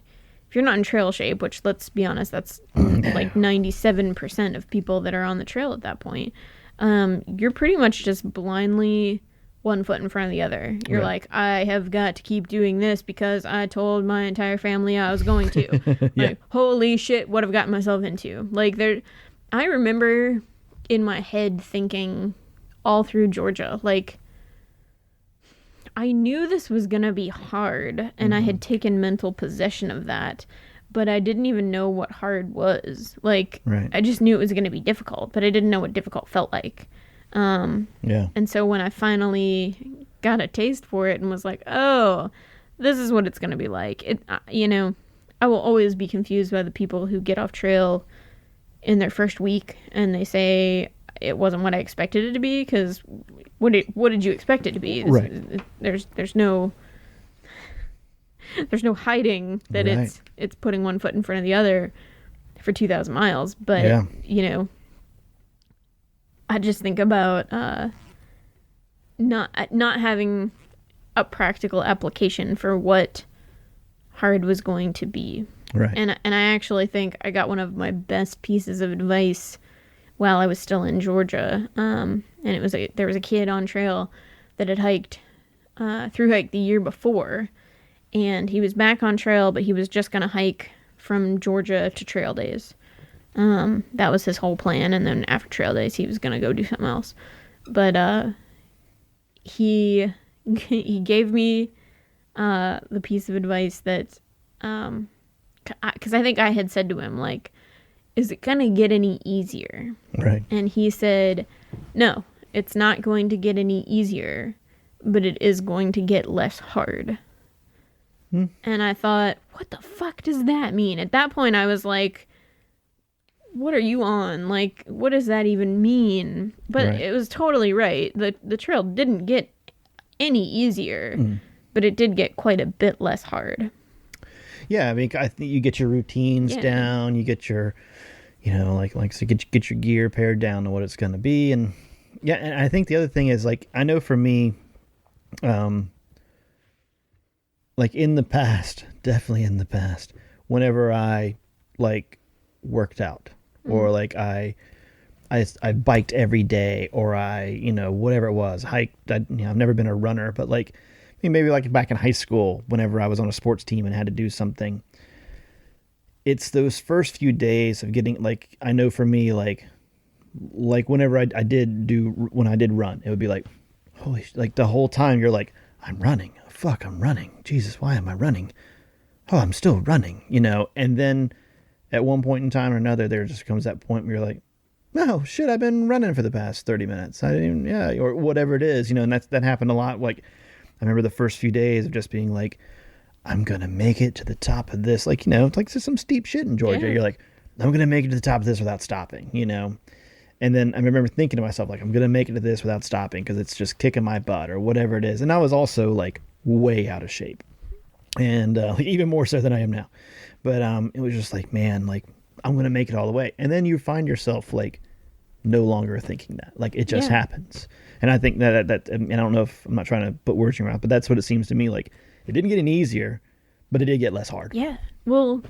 in trail shape, which, let's be honest, that's like 97% of people that are on the trail at that point. You're pretty much just blindly one foot in front of the other. You're like, I have got to keep doing this because I told my entire family I was going to. Like, holy shit, what I've gotten myself into. Like, I remember in my head thinking all through Georgia, like, I knew this was gonna be hard, and I had taken mental possession of that, but I didn't even know what hard was. Like, I just knew it was gonna be difficult, but I didn't know what difficult felt like. And so when I finally got a taste for it and was like, oh, this is what it's going to be like. I will always be confused by the people who get off trail in their first week and they say it wasn't what I expected it to be, because what did you expect it to be? Right. There's no hiding that it's putting one foot in front of the other for 2,000 miles. But, I just think about not having a practical application for what hard was going to be. Right. And I actually think I got one of my best pieces of advice while I was still in Georgia. And there was a kid on trail that had hiked Thru-Hike the year before, and he was back on trail, but he was just going to hike from Georgia to Trail Days. That was his whole plan, and then after Trail Days, he was gonna go do something else. But he gave me the piece of advice that, because I think I had said to him, like, is it going to get any easier? Right. And he said, no, it's not going to get any easier, but it is going to get less hard. And I thought, what the fuck does that mean? At that point, I was like, what are you on? Like, what does that even mean? But Right. it was totally right. The trail didn't get any easier, but it did get quite a bit less hard. Yeah, I mean, I think you get your routines down, you get your, so get your gear pared down to what it's going to be, and I think the other thing is, like, I know for me, like in the past, definitely in the past, whenever I like worked out or like I biked every day, or I, whatever it was, hiked. I've never been a runner, but like, maybe like back in high school, whenever I was on a sports team and had to do something, it's those first few days of getting, like, I know for me, like whenever I did run, it would be like, holy, like the whole time you're like, I'm running. Fuck, I'm running. Jesus, why am I running? Oh, I'm still running, and then at one point in time or another, there just comes that point where you're like, no, shit, I've been running for the past 30 minutes. Or whatever it is, and that happened a lot. Like, I remember the first few days of just being like, I'm going to make it to the top of this. Like, it's like some steep shit in Georgia. Yeah. You're like, I'm going to make it to the top of this without stopping, And then I remember thinking to myself, like, I'm going to make it to this without stopping because it's just kicking my butt or whatever it is. And I was also like way out of shape, and even more so than I am now. But it was just like, man, like, I'm going to make it all the way. And then you find yourself like no longer thinking that, like, it just happens. And I think that and I don't know if I'm not trying to put words in your mouth, but that's what it seems to me. Like, it didn't get any easier, but it did get less hard. Yeah. Well,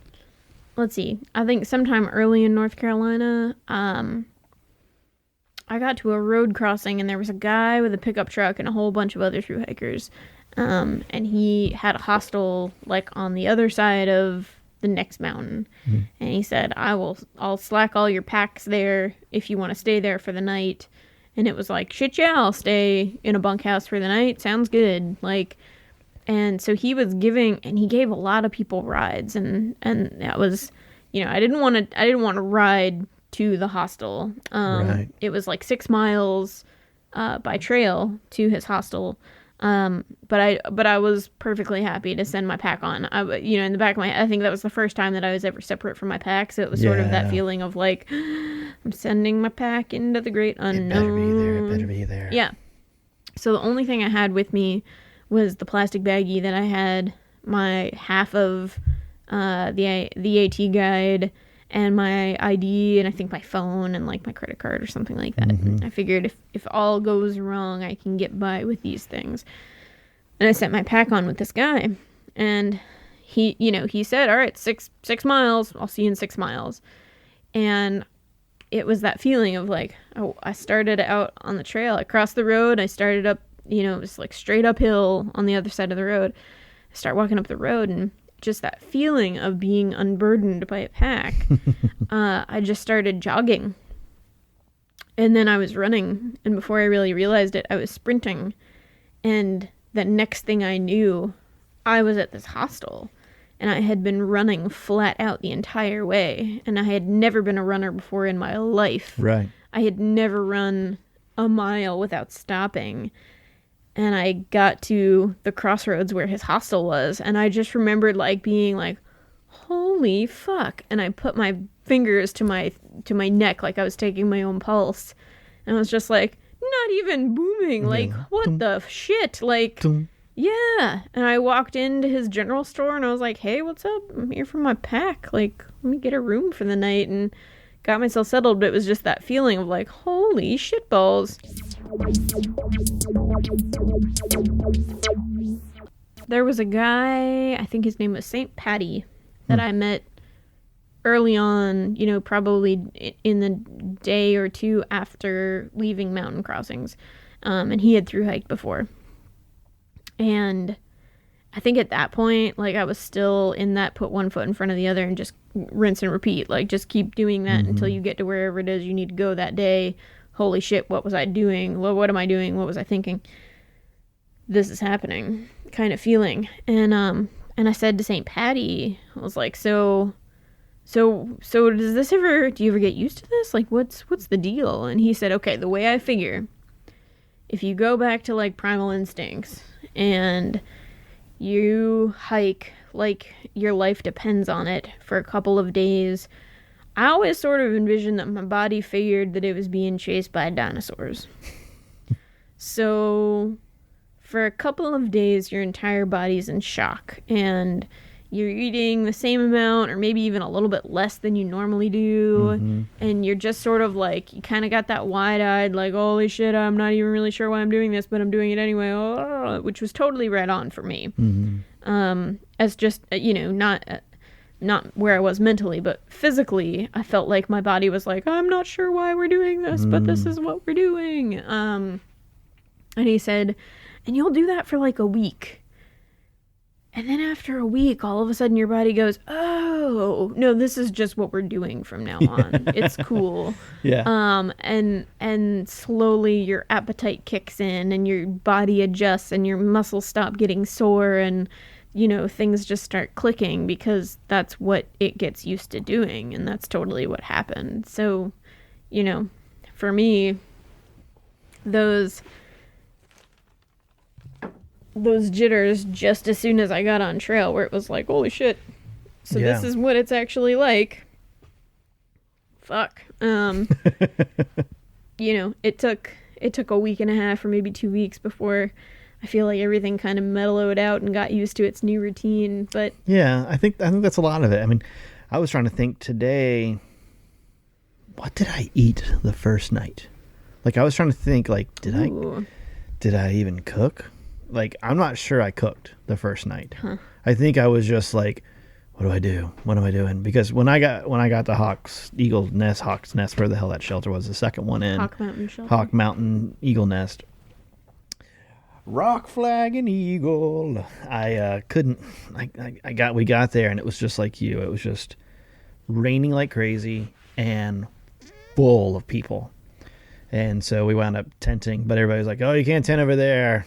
let's see. I think sometime early in North Carolina, I got to a road crossing and there was a guy with a pickup truck and a whole bunch of other thru-hikers. And he had a hostel like on the other side of the next mountain. And he said, I'll slack all your packs there if you want to stay there for the night. And it was like, shit, yeah, I'll stay in a bunkhouse for the night. Sounds good. Like, and so he gave a lot of people rides, and that was, I didn't want to ride to the hostel. Right. It was like 6 miles, by trail to his hostel. But I was perfectly happy to send my pack on. In the back of my head, I think that was the first time that I was ever separate from my pack. So it was sort of that feeling of like, I'm sending my pack into the great unknown. It better be there. Yeah. So the only thing I had with me was the plastic baggie that I had my half of, the AT guide and my ID and I think my phone and like my credit card or something like that. And I figured if all goes wrong, I can get by with these things. And I sent my pack on with this guy, and he said, all right, six miles, I'll see you in 6 miles. And it was that feeling of like, oh, I started out on the trail, I crossed the road, I started up, it was like straight uphill on the other side of the road. I start walking up the road, and just that feeling of being unburdened by a pack, I just started jogging. And then I was running, and before I really realized it, I was sprinting. And the next thing I knew, I was at this hostel, and I had been running flat out the entire way. And I had never been a runner before in my life. Right. I had never run a mile without stopping. And I got to the crossroads where his hostel was, and I just remembered like being like, holy fuck. And I put my fingers to my neck like I was taking my own pulse. And I was just like, not even booming. Like, what the shit? Like, yeah. And I walked into his general store and I was like, hey, what's up? I'm here for my pack. Like, let me get a room for the night, and got myself settled. But it was just that feeling of like, holy shitballs. There was a guy, I think his name was St. Patty, that I met early on, probably in the day or two after leaving mountain crossings. And he had thru-hiked before. And I think at that point, like, I was still in that put one foot in front of the other and just rinse and repeat. Like, just keep doing that until you get to wherever it is you need to go that day. Holy shit, what was I doing? What am I doing? What was I thinking? this is happening kind of feeling. And I said to St. Patty, I was like, so does this ever, do you ever get used to this? Like, what's the deal? And he said, okay, the way I figure, if you go back to like primal instincts and you hike like your life depends on it for a couple of days, I always sort of envisioned that my body figured that it was being chased by dinosaurs. So for a couple of days, your entire body's in shock, and you're eating the same amount or maybe even a little bit less than you normally do. And you're just sort of like, you kind of got that wide-eyed, like, holy shit, I'm not even really sure why I'm doing this, but I'm doing it anyway, which was totally right on for me. As just, not where I was mentally, but physically, I felt like my body was like, I'm not sure why we're doing this, but this is what we're doing. And he said, and you'll do that for like a week. And then after a week, all of a sudden your body goes, oh, no, this is just what we're doing from now on. It's cool. Yeah. And slowly your appetite kicks in and your body adjusts and your muscles stop getting sore and, things just start clicking because that's what it gets used to doing. And that's totally what happened. So, for me, those jitters just as soon as I got on trail where it was like, holy shit. So this is what it's actually like. Fuck. It took a week and a half or maybe 2 weeks before I feel like everything kind of mellowed out and got used to its new routine. But yeah, I think that's a lot of it. I mean, I was trying to think today, what did I eat the first night? Like I was trying to think, like, did I even cook? Like, I'm not sure I cooked the first night. I think I was just like, what do I do? What am I doing? Because when I got to Hawk's Nest, where the hell that shelter was, the second one in. Hawk Mountain shelter. Hawk Mountain Eagle Nest. Rock Flag and Eagle. We got there and it was just like you. It was just raining like crazy and full of people. And so we wound up tenting, but everybody was like, oh, you can't tent over there.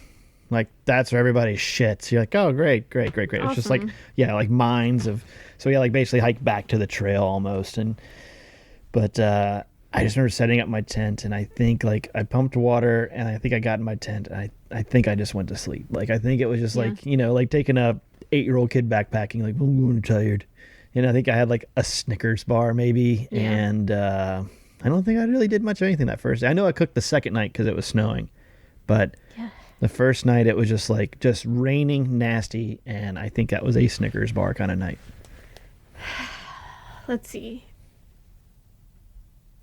Like, that's where everybody's shit. So you're like, oh, great. Awesome. It's just like, like mines of, so we like basically hiked back to the trail almost. But I just remember setting up my tent and I think like I pumped water and I think I got in my tent and I think I just went to sleep. Like, I think it was just like, like taking a 8-year-old kid backpacking, like, I'm tired. And I think I had like a Snickers bar maybe. Yeah. And I don't think I really did much of anything that first day. I know I cooked the second night because it was snowing, but the first night it was just raining nasty, and I think that was a Snickers bar kind of night. Let's see.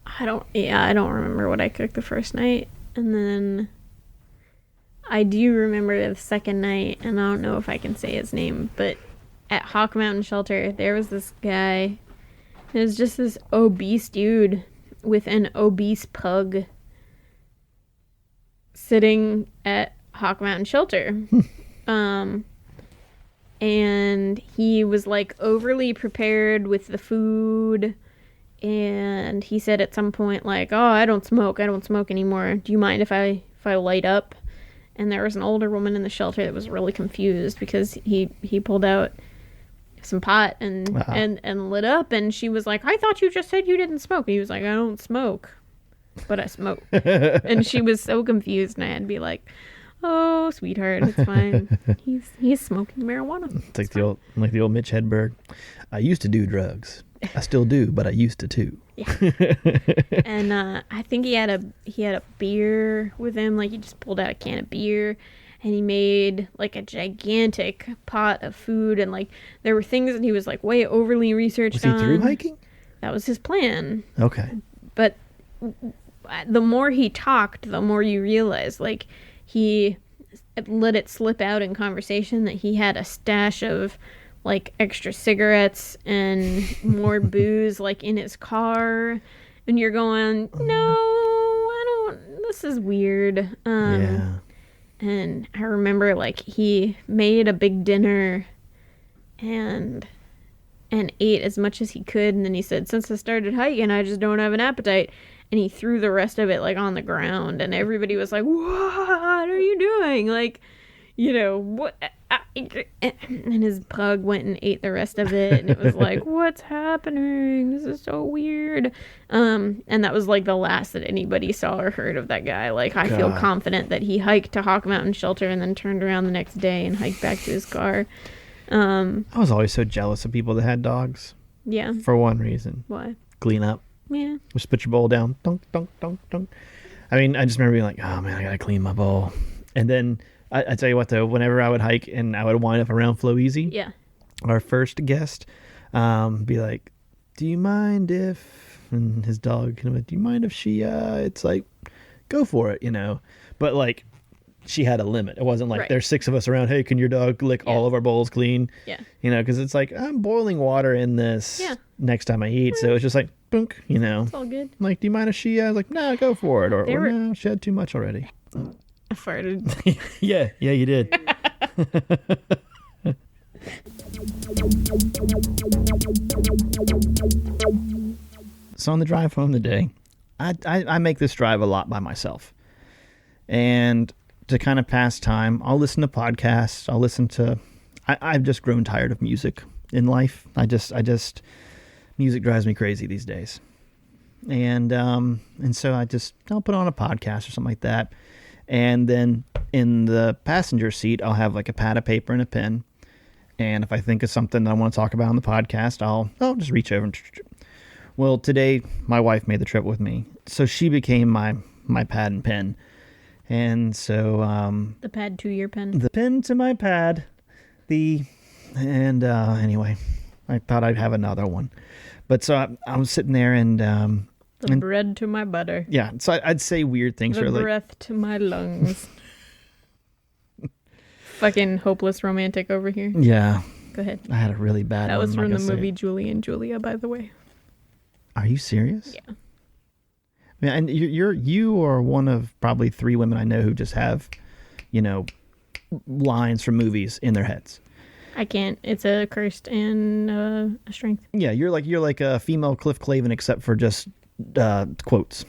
I don't remember what I cooked the first night, and then I do remember the second night, and I don't know if I can say his name, but at Hawk Mountain Shelter, there was this guy. It was just this obese dude with an obese pug sitting at Hawk Mountain Shelter. And he was like overly prepared with the food, and he said at some point like, oh, I don't smoke anymore, do you mind if I light up? And there was an older woman in the shelter that was really confused because he pulled out some pot and lit up, and she was like, I thought you just said you didn't smoke. And he was like, I don't smoke, but I smoke. And she was so confused, and I had to be like, oh, sweetheart, it's fine. He's smoking marijuana. It's like the old Mitch Hedberg. I used to do drugs. I still do, but I used to too. Yeah. And I think he had a beer with him. Like, he just pulled out a can of beer, and he made like a gigantic pot of food, and like there were things that he was like way overly researched on. Was he through hiking? That was his plan. Okay. But the more he talked, the more you realize, like, he let it slip out in conversation that he had a stash of like extra cigarettes and more booze like in his car, and you're going, no, I don't, this is weird. And I remember like he made a big dinner and ate as much as he could, and then he said, since I started hiking, I just don't have an appetite. And he threw the rest of it like on the ground, and everybody was like, what are you doing? Like, you know, what? And his pug went and ate the rest of it, and it was like, what's happening? This is so weird. And that was like the last that anybody saw or heard of that guy. Like, I feel confident that he hiked to Hawk Mountain Shelter and then turned around the next day and hiked back to his car. I was always so jealous of people that had dogs. Yeah. For one reason. Why? Clean up. Yeah. Just put your bowl down. Dunk, dunk, dunk, dunk. I mean, I just remember being like, oh man, I gotta clean my bowl. And then I tell you what though, whenever I would hike and I would wind up around Flow Easy, yeah, our first guest, be like, do you mind if, and his dog, do you mind if she, it's like, go for it, but like, she had a limit. It wasn't like there's 6 of us around. Hey, can your dog lick all of our bowls clean? Yeah. Because it's like, I'm boiling water in this next time I eat. So it's just like, bunk, It's all good. Like, do you mind if she, I was like, no, go for it. Or no, she had too much already. I farted. Yeah, you did. So on the drive home today, I make this drive a lot by myself. And to kind of pass time, I'll listen to podcasts. I'll listen to... I've just grown tired of music in life. I just music drives me crazy these days. And so I'll put on a podcast or something like that. And then in the passenger seat, I'll have like a pad of paper and a pen. And if I think of something that I want to talk about on the podcast, I'll just reach over and... Well, today my wife made the trip with me. So she became my pad and pen. And so... the pad to your pen. The pen to my pad. Anyway, I thought I'd have another one. But so I was sitting there and... the bread to my butter. Yeah, so I'd say weird things. The breath to my lungs. Fucking hopeless romantic over here. Yeah. Go ahead. I had a really bad one. That was from the movie Julie and Julia, by the way. Are you serious? Yeah. Yeah, and you are one of probably 3 women I know who just have, lines from movies in their heads. I can't. It's a cursed and a strength. Yeah, you're like a female Cliff Clavin, except for just quotes.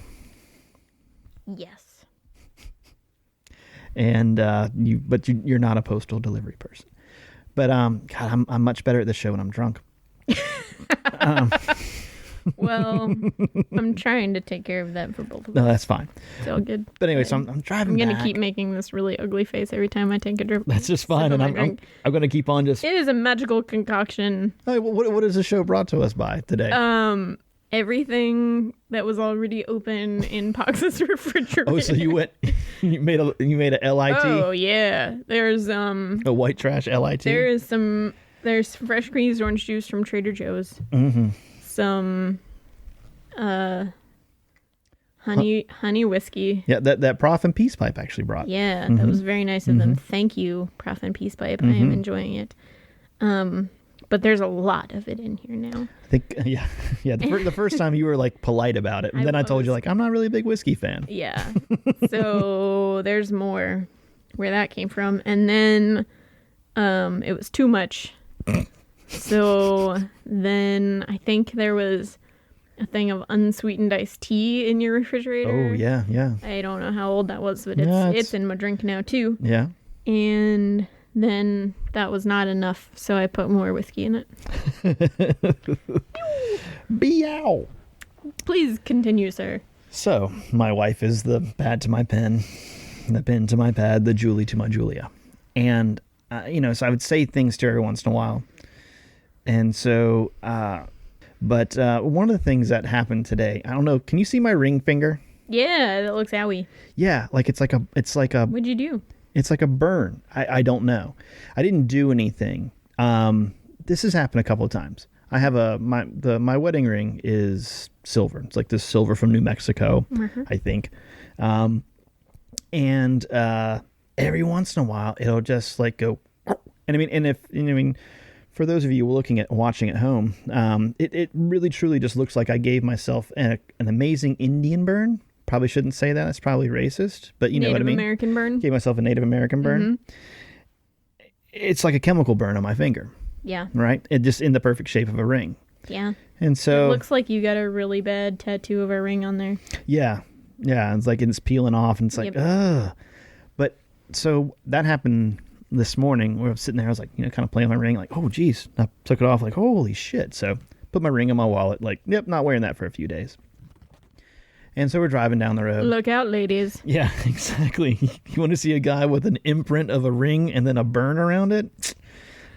Yes. And you're not a postal delivery person. But God, I'm much better at this show when I'm drunk. Well, I'm trying to take care of that for both of us. No, that's fine. It's all good. But anyway, so I'm driving back. I'm going to keep making this really ugly face every time I take a drink. That's just fine. And I'm going to keep on just... It is a magical concoction. Oh, what is the show brought to us by today? Everything that was already open in Pox's refrigerator. Oh, so you made a LIT? Oh, yeah. There's a white trash LIT? There's fresh squeezed orange juice from Trader Joe's. Mm-hmm. Some honey whiskey. Yeah, that Prof and Peace Pipe actually brought. Yeah, that was very nice of them. Thank you, Prof and Peace Pipe. I am enjoying it. But there's a lot of it in here now. I think, yeah. The first time you were like polite about it, and then I told you like I'm not really a big whiskey fan. Yeah. So there's more where that came from, and then it was too much. So then I think there was a thing of unsweetened iced tea in your refrigerator. Oh, yeah. I don't know how old that was, but it's in my drink now too. Yeah. And then that was not enough, so I put more whiskey in it. Meow. Please continue, sir. So my wife is the pad to my pen, the pen to my pad, the Julie to my Julia. And, so I would say things to her every once in a while. And so, but one of the things that happened today, I don't know, can you see my ring finger? Yeah, that looks owie. Yeah, it's like a. What'd you do? It's like a burn. I don't know. I didn't do anything. This has happened a couple of times. I have my wedding ring is silver. It's like this silver from New Mexico, I think. And every once in a while it'll just like go, and for those of you watching at home, it really truly just looks like I gave myself an amazing Indian burn. Probably shouldn't say that. It's probably racist, but you know what I mean. Native American burn. Gave myself a Native American burn. Mm-hmm. It's like a chemical burn on my finger. Yeah. Right? It just in the perfect shape of a ring. Yeah. And so it looks like you got a really bad tattoo of a ring on there. Yeah. Yeah. It's like it's peeling off and it's like, ugh. But so that happened this morning, we were sitting there, I was like, kind of playing my ring, like, oh, geez. I took it off, like, holy shit. So put my ring in my wallet, like, yep, not wearing that for a few days. And so we're driving down the road. Look out, ladies. Yeah, exactly. You want to see a guy with an imprint of a ring and then a burn around it?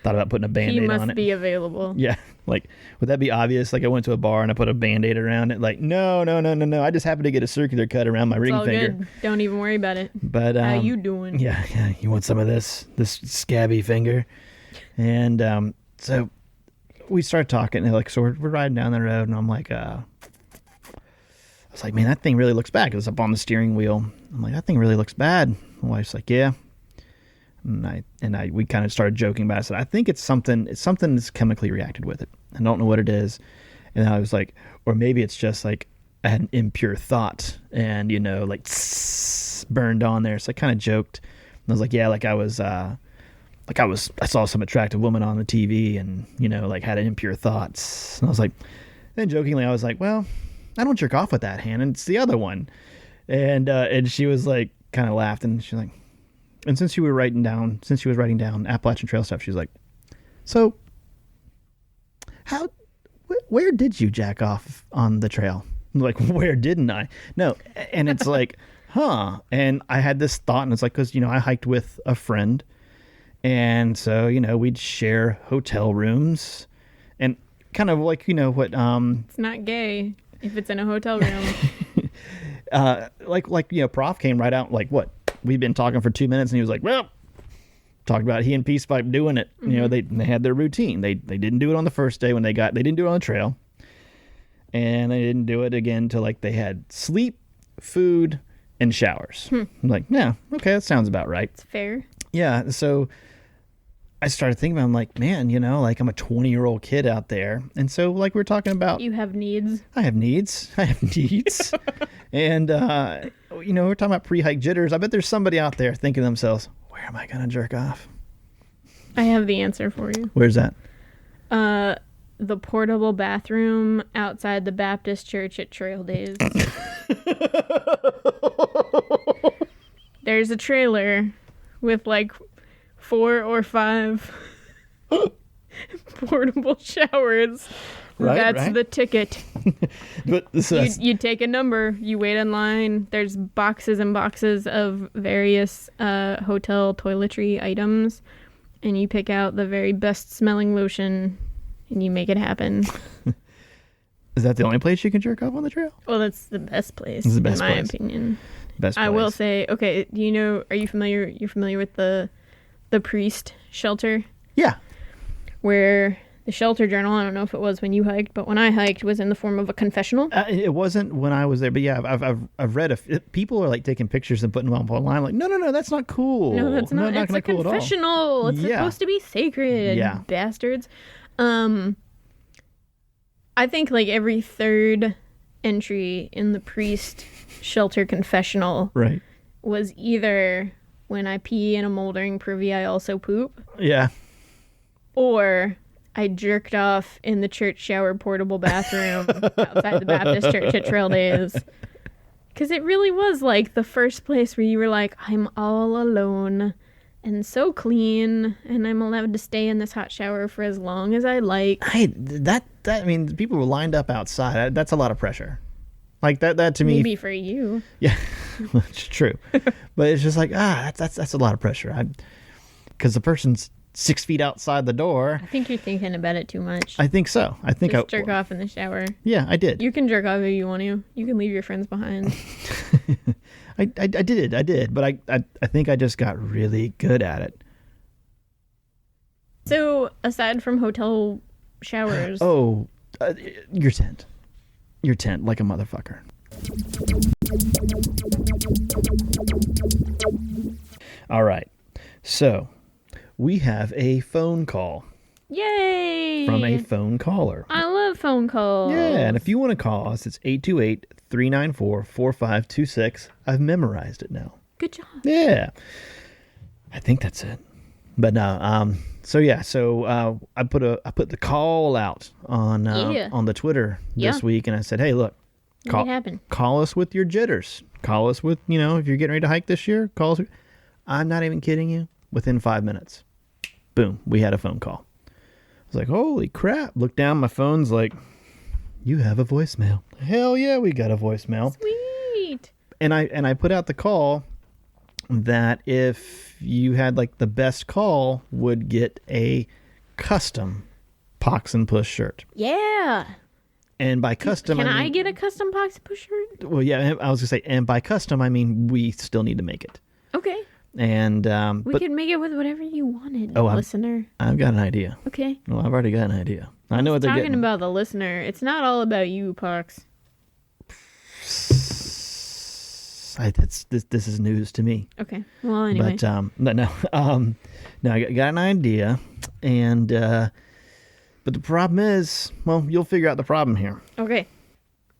Thought about putting a Band-Aid on it. He must be available. Yeah. Like, would that be obvious? Like, I went to a bar and I put a Band-Aid around it. Like, no. I just happened to get a circular cut around my ring finger. Good. Don't even worry about it. But how you doing? Yeah. You want some of this scabby finger? And so we started talking. And like, so we're riding down the road, and I'm like, I was like, man, that thing really looks bad. Because it's up on the steering wheel. I'm like, that thing really looks bad. My wife's like, yeah. And we kind of started joking about it. I said, I think it's something that's chemically reacted with it. I don't know what it is. And I was like, or maybe it's just like I had an impure thought and, like burned on there. So I kind of joked. And I was like, yeah, I saw some attractive woman on the TV and, like had impure thoughts. And I was like, then jokingly, I was like, well, I don't jerk off with that hand. And it's the other one. And she was like, kind of laughed, and she's like, and since she was writing down Appalachian Trail stuff, she's like, so where did you jack off on the trail? I'm like, where didn't I? No. And it's like, huh. And I had this thought, and it's like, cause I hiked with a friend, and so, we'd share hotel rooms, and kind of like, what, it's not gay if it's in a hotel room. Prof came right out, like, what? We'd been talking for 2 minutes, and he was like, well, talked about he and Peace Pipe doing it. Mm-hmm. They had their routine. They didn't do it on the first day they didn't do it on the trail. And they didn't do it again till like they had sleep, food, and showers. I'm like, yeah, okay, that sounds about right. It's fair. Yeah. So I started thinking about, I'm like, man, like I'm a 20-year-old kid out there. And so like we're talking about. You have needs. I have needs. And, we're talking about pre-hike jitters. I bet there's somebody out there thinking to themselves, where am I going to jerk off? I have the answer for you. Where's that? The portable bathroom outside the Baptist church at Trail Days. There's a trailer with like 4 or 5 portable showers. That's the ticket. But you take a number, you wait in line. There's boxes and boxes of various hotel toiletry items, and you pick out the very best smelling lotion, and you make it happen. Is that the only place you can jerk off on the trail? Well, that's the best place, in my opinion. Best place. I will say, okay, are you familiar? You're familiar with the priest shelter? Yeah. Where the shelter journal, I don't know if it was when you hiked, but when I hiked, was in the form of a confessional. It wasn't when I was there, but yeah, I've read people are like taking pictures and putting them up online. Like, no, that's not cool. No, that's not. It's a cool confessional. It's supposed to be sacred. Yeah, bastards. I think like every third entry in the priest shelter confessional, right, was either when I pee in a moldering privy, I also poop. Yeah. Or I jerked off in the church shower portable bathroom outside the Baptist church at Trail Days. Because it really was like the first place where you were like, I'm all alone and so clean, and I'm allowed to stay in this hot shower for as long as I like. I mean, people were lined up outside. That's a lot of pressure. Like that to me. Maybe for you. Yeah, it's true. But it's just like, that's a lot of pressure. Because the person's 6 feet outside the door. I think you're thinking about it too much. I think so. I think Just jerk off in the shower. Yeah, I did. You can jerk off if you want to. You can leave your friends behind. I did. But I think I just got really good at it. So, aside from hotel showers. Oh, your tent. Your tent, like a motherfucker. All right. So, we have a phone call. Yay! From a phone caller. I love phone calls. Yeah, and if you want to call us, it's 828-394-4526. I've memorized it now. Good job. Yeah. I think that's it. But no, so I put the call out on the Twitter this week, and I said, hey, look, call us with your jitters. Call us with, if you're getting ready to hike this year, call us. I'm not even kidding you. within 5 minutes. Boom, we had a phone call. I was like, holy crap. Look down, my phone's like, you have a voicemail. Hell yeah, we got a voicemail. Sweet. And I put out the call that if you had like the best call would get a custom Pox and Puss shirt. Yeah. And by custom, Can I I get a custom Pox and Puss shirt? Well, yeah, I was gonna say, and by custom, I mean we still need to make it. Okay. And We could make it with whatever you wanted, Oh, listener. I've got an idea. Okay. Well, I've already got an idea. I know what they're Talking getting. about the listener. It's not all about you, Pox. This is news to me. Okay. Well, anyway. But no, I got an idea, and but the problem is, well, you'll figure out the problem here. Okay.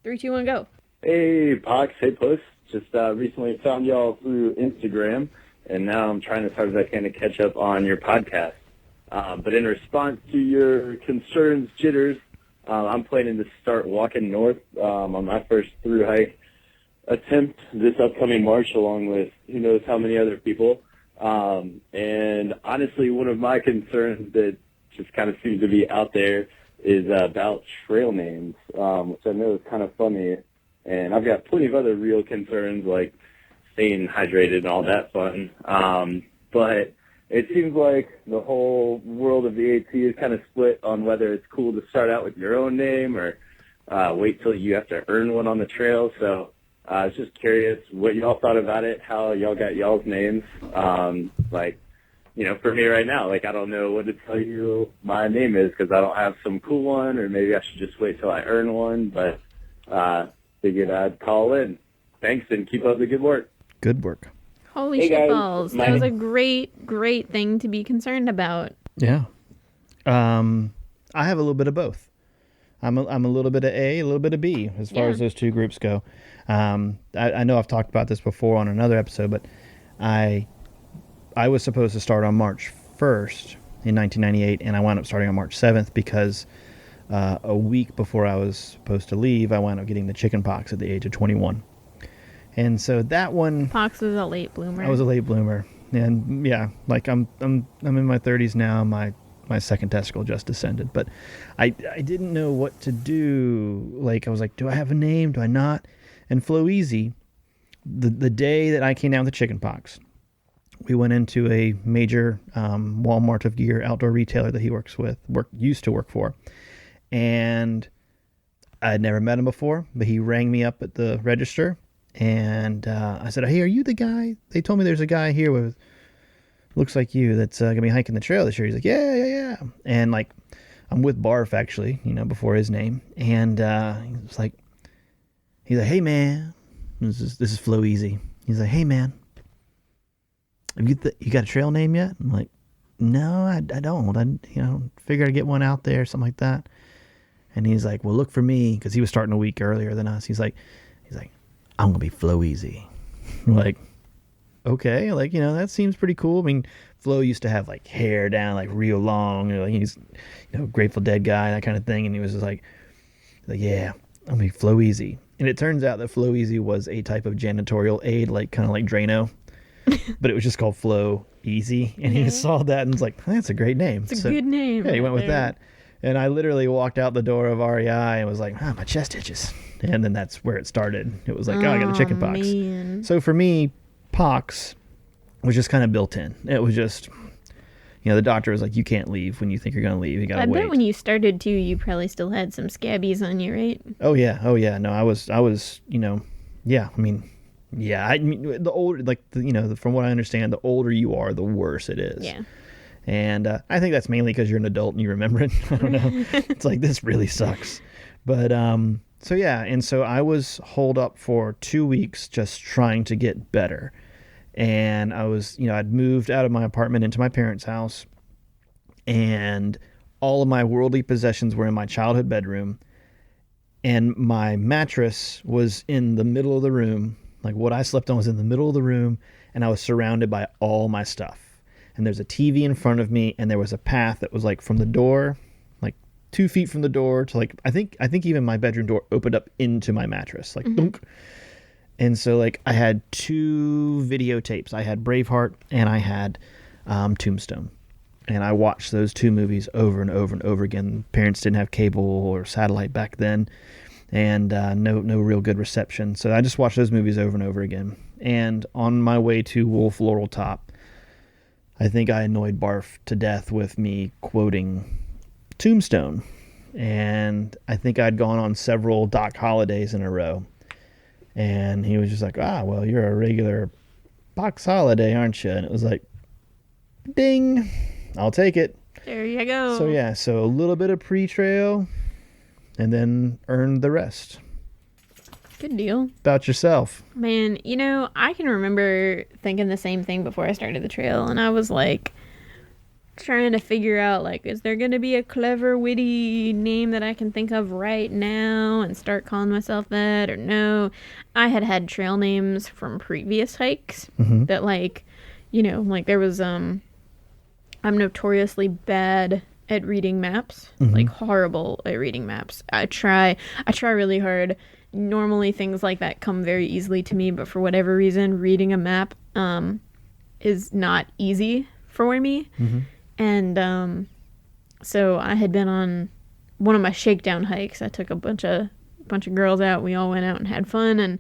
3, 2, 1, go. Hey, Pox. Hey, Puss. Just recently found y'all through Instagram, and now I'm trying as hard as I can to catch up on your podcast. But in response to your concerns, jitters, I'm planning to start walking north on my first Thru-Hike attempt this upcoming March, along with who knows how many other people. And honestly, one of my concerns that just kind of seems to be out there is about trail names, which I know is kind of funny. And I've got plenty of other real concerns like staying hydrated and all that fun. But it seems like the whole world of the AT is kind of split on whether it's cool to start out with your own name or wait till you have to earn one on the trail. So I was just curious what y'all thought about it, how y'all got y'all's names. Like, you know, for me right now, like, I don't know what to tell you my name is because I don't have some cool one, or maybe I should just wait till I earn one. But figured I'd call in. Thanks, and keep up the good work. Good work. Holy Hey, shit guys. balls. That was a great thing to be concerned about. Yeah. I have a little bit of both. I'm a little bit of A, a little bit of B as far as those two groups go. I know I've talked about this before on another episode, but I was supposed to start on March 1st in 1998, and I wound up starting on March 7th because a week before I was supposed to leave, I wound up getting the chicken pox at the age of 21. And so that one, Pox was a late bloomer. I was a late bloomer, and yeah, like I'm in my 30s now. My second testicle just descended, but I didn't know what to do. Like I was like, do I have a name? Do I not? And Flow Easy, the day that I came down with the chicken pox, we went into a major Walmart of gear outdoor retailer that he used to work for, and I had never met him before, but he rang me up at the register. And I said, hey, are you the guy? They told me there's a guy here with looks like you that's going to be hiking the trail this year. He's like, yeah. And like, I'm with Barf actually, before his name. And he's like, hey man, this is Flow Easy. He's like, hey man, have you got a trail name yet? I'm like, no, I don't. I figured I'd get one out there, something like that. And he's like, well, look for me, because he was starting a week earlier than us. He's like, I'm going to be Flow Easy. I'm like, okay, like, that seems pretty cool. I mean, Flo used to have like hair down, like real long, like he's, Grateful Dead guy, that kind of thing. And he was just like, yeah, I'm going to be Flow Easy. And it turns out that Flow Easy was a type of janitorial aid, like kind of like Drano, but it was just called Flow Easy. And he saw that and was like, that's a great name. It's a good name. Yeah, he went with that. And I literally walked out the door of REI and was like, my chest itches. And then that's where it started. It was like, I got the chicken pox. Man. So for me, pox was just kind of built in. It was just, the doctor was like, you can't leave when you think you're going to leave. You got to wait. I bet when you started too, you probably still had some scabbies on you, right? Oh yeah. No, I was, yeah. I mean, the older, like, from what I understand, the older you are, the worse it is. Yeah. And I think that's mainly because you're an adult and you remember it. I don't know. It's like, this really sucks. But, so yeah. And so I was holed up for 2 weeks just trying to get better. And I was, I'd moved out of my apartment into my parents' house. And all of my worldly possessions were in my childhood bedroom. And my mattress was in the middle of the room. Like, what I slept on was in the middle of the room. And I was surrounded by all my stuff. And there's a TV in front of me, and there was a path that was like from the door, like 2 feet from the door to like, I think even my bedroom door opened up into my mattress, like dunk. And so like I had 2 videotapes. I had Braveheart and I had Tombstone. And I watched those 2 movies over and over and over again. Parents didn't have cable or satellite back then, and no real good reception. So I just watched those movies over and over again. And on my way to Wolf Laurel Top, I think I annoyed Barf to death with me quoting Tombstone. And I think I'd gone on several Doc holidays in a row. And he was just like, well, you're a regular Box Holiday, aren't you? And it was like, ding, I'll take it. There you go. So a little bit of pre-trail and then earned the rest. Good deal. About yourself. Man, I can remember thinking the same thing before I started the trail, and I was like trying to figure out, like, is there going to be a clever, witty name that I can think of right now and start calling myself that, or no? I had trail names from previous hikes that, like, there was, I'm notoriously bad at reading maps, like horrible at reading maps. I try really hard. Normally things like that come very easily to me, but for whatever reason, reading a map is not easy for me. And so I had been on one of my shakedown hikes. I took a bunch of girls out. We all went out and had fun, and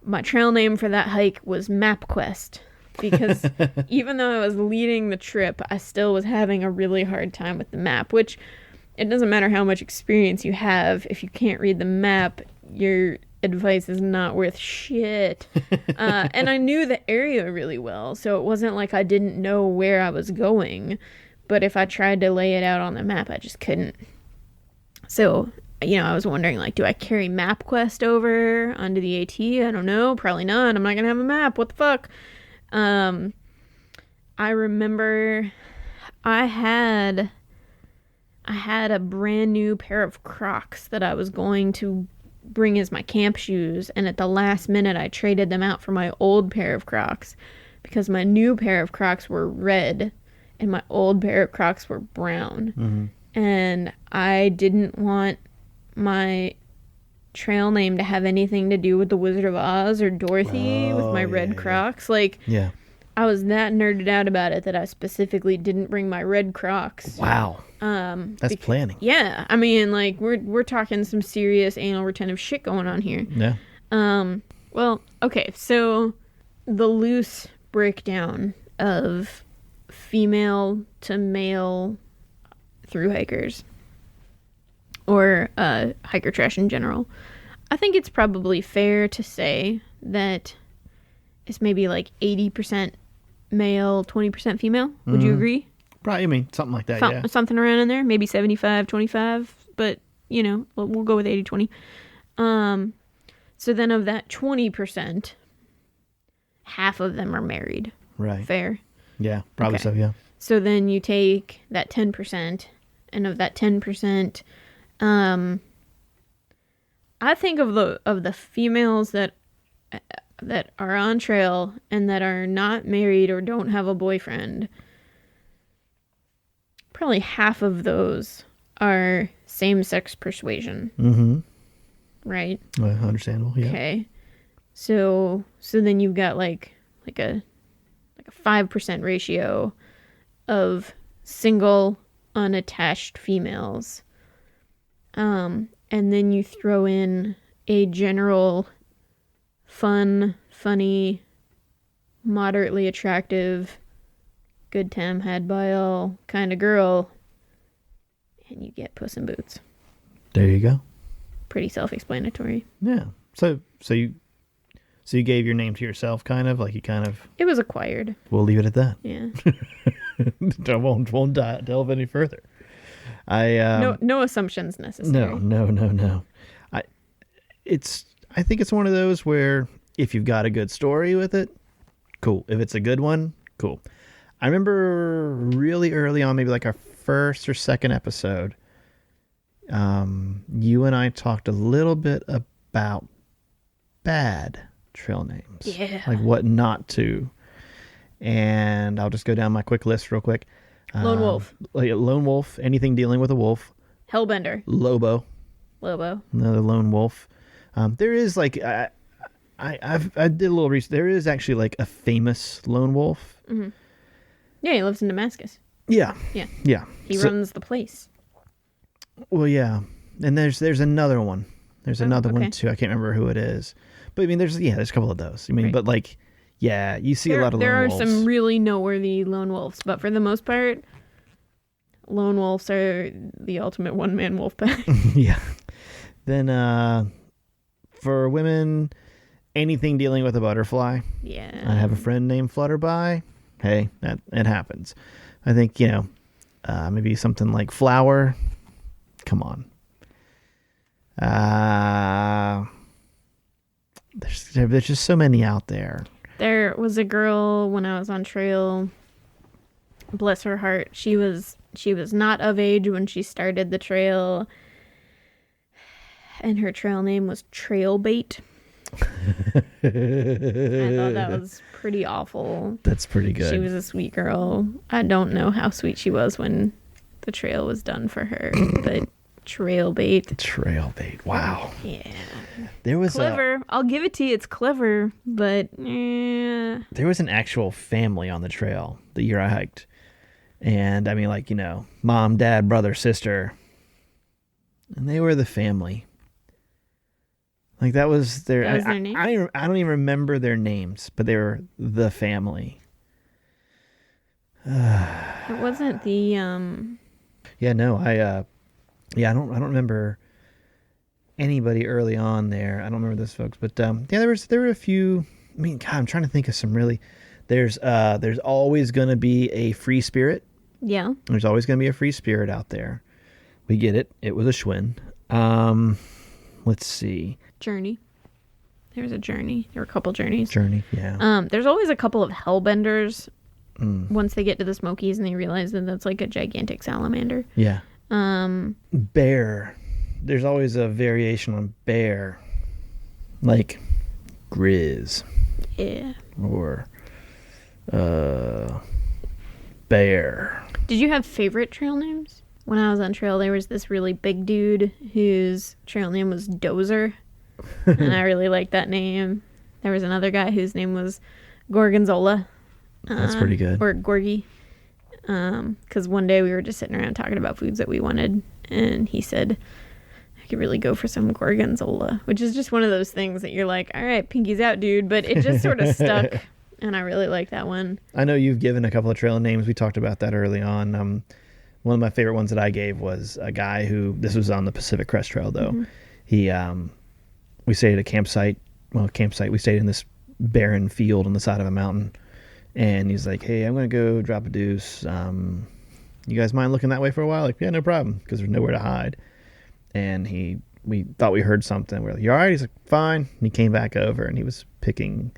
my trail name for that hike was MapQuest, because even though I was leading the trip, I still was having a really hard time with the map, which it doesn't matter how much experience you have. If you can't read the map, your advice is not worth shit. And I knew the area really well, so it wasn't like I didn't know where I was going. But if I tried to lay it out on the map, I just couldn't. So, I was wondering, like, do I carry MapQuest over onto the AT? I don't know. Probably not. I'm not going to have a map. What the fuck? I remember I had a brand new pair of Crocs that I was going to bring as my camp shoes, and at the last minute I traded them out for my old pair of Crocs because my new pair of Crocs were red and my old pair of Crocs were brown. And I didn't want my trail name to have anything to do with the Wizard of Oz or Dorothy with my red Crocs. Like, I was that nerded out about it that I specifically didn't bring my red Crocs. Wow. That's planning. Yeah. I mean, like, we're talking some serious anal retentive shit going on here. Yeah. Well, okay, so the loose breakdown of female to male thru-hikers, or hiker trash in general, I think it's probably fair to say that it's maybe like 80% male, 20% female. Would you agree? Probably, I mean, something like that, yeah. Something around in there, maybe 75-25, but, we'll go with 80-20. So then of that 20%, half of them are married. Right. Fair? Yeah, probably Okay. so, yeah. So then you take that 10%, and of that 10%, I think of the females that are on trail and that are not married or don't have a boyfriend, probably half of those are same-sex persuasion. Right? Well, understandable, yeah. Okay. So then you've got like a 5% ratio of single unattached females. And then you throw in a general funny, moderately attractive, good time had by all kind of girl, and you get Puss in Boots. There you go. Pretty self-explanatory. Yeah. So you gave your name to yourself, kind of, like you kind of... It was acquired. We'll leave it at that. Yeah. I won't delve any further. No assumptions necessary. No. I think it's one of those where if you've got a good story with it, cool. If it's a good one, cool. I remember really early on, maybe like our first or second episode, you and I talked a little bit about bad trail names. Yeah. Like what not to. And I'll just go down my quick list real quick. Lone wolf. Lone wolf, anything dealing with a wolf. Hellbender. Lobo. Another lone wolf. There is like I did a little research. There is actually like a famous lone wolf. Yeah, Yeah, he lives in Damascus. Yeah. Yeah. Yeah. He runs the place. Well, yeah. And there's another one. There's another okay. one too. I can't remember who it is. But I mean, there's a couple of those. I mean, Right. but like, yeah, you see a lot of There lone are wolves. some really noteworthy lone wolves, but for the most part, lone wolves are the ultimate one-man wolf pack. Yeah. Then for women, anything dealing with a butterfly. Yeah. I have a friend named Flutterby. Hey, that it happens. I think, maybe something like Flower. Come on. There's just so many out there. There was a girl when I was on trail. Bless her heart. She was not of age when she started the trail. And her trail name was Trailbait. I thought that was pretty awful. That's pretty good. She was a sweet girl. I don't know how sweet she was when the trail was done for her, but Trailbait. Trailbait. Wow. Yeah. There was Clever. I'll give it to you. It's clever, but there was an actual family on the trail the year I hiked. And I mean, like, mom, dad, brother, sister. And they were the family. Like that was their name? I don't even remember their names, but they were the family. it wasn't the Yeah, no, I don't remember anybody early on there. I don't remember those folks, but there were a few. I mean, God, I'm trying to think of some really. There's always going to be a free spirit. Yeah. There's always going to be a free spirit out there. We get it. It was a Schwinn. Let's see. Journey. There was a journey. There were a couple journeys. Journey, yeah. There's always a couple of hellbenders once they get to the Smokies and they realize that that's like a gigantic salamander. Yeah. Bear. There's always a variation on bear. Like Grizz. Yeah. Or bear. Did you have favorite trail names? When I was on trail, there was this really big dude whose trail name was Dozer. And I really liked that name. There was another guy whose name was Gorgonzola. That's pretty good. Or Gorgie. Because one day we were just sitting around talking about foods that we wanted. And he said, I could really go for some Gorgonzola. Which is just one of those things that you're like, all right, pinky's out, dude. But it just sort of stuck. And I really like that one. I know you've given a couple of trail names. We talked about that early on. One of my favorite ones that I gave was a guy who, this was on the Pacific Crest Trail though. Mm-hmm. He, we stayed at a campsite. We stayed in this barren field on the side of a mountain. And he's like, hey, I'm going to go drop a deuce. You guys mind looking that way for a while? Like, yeah, no problem. Because there's nowhere to hide. And we thought we heard something. We're like, you all right? He's like, fine. And he came back over and he was picking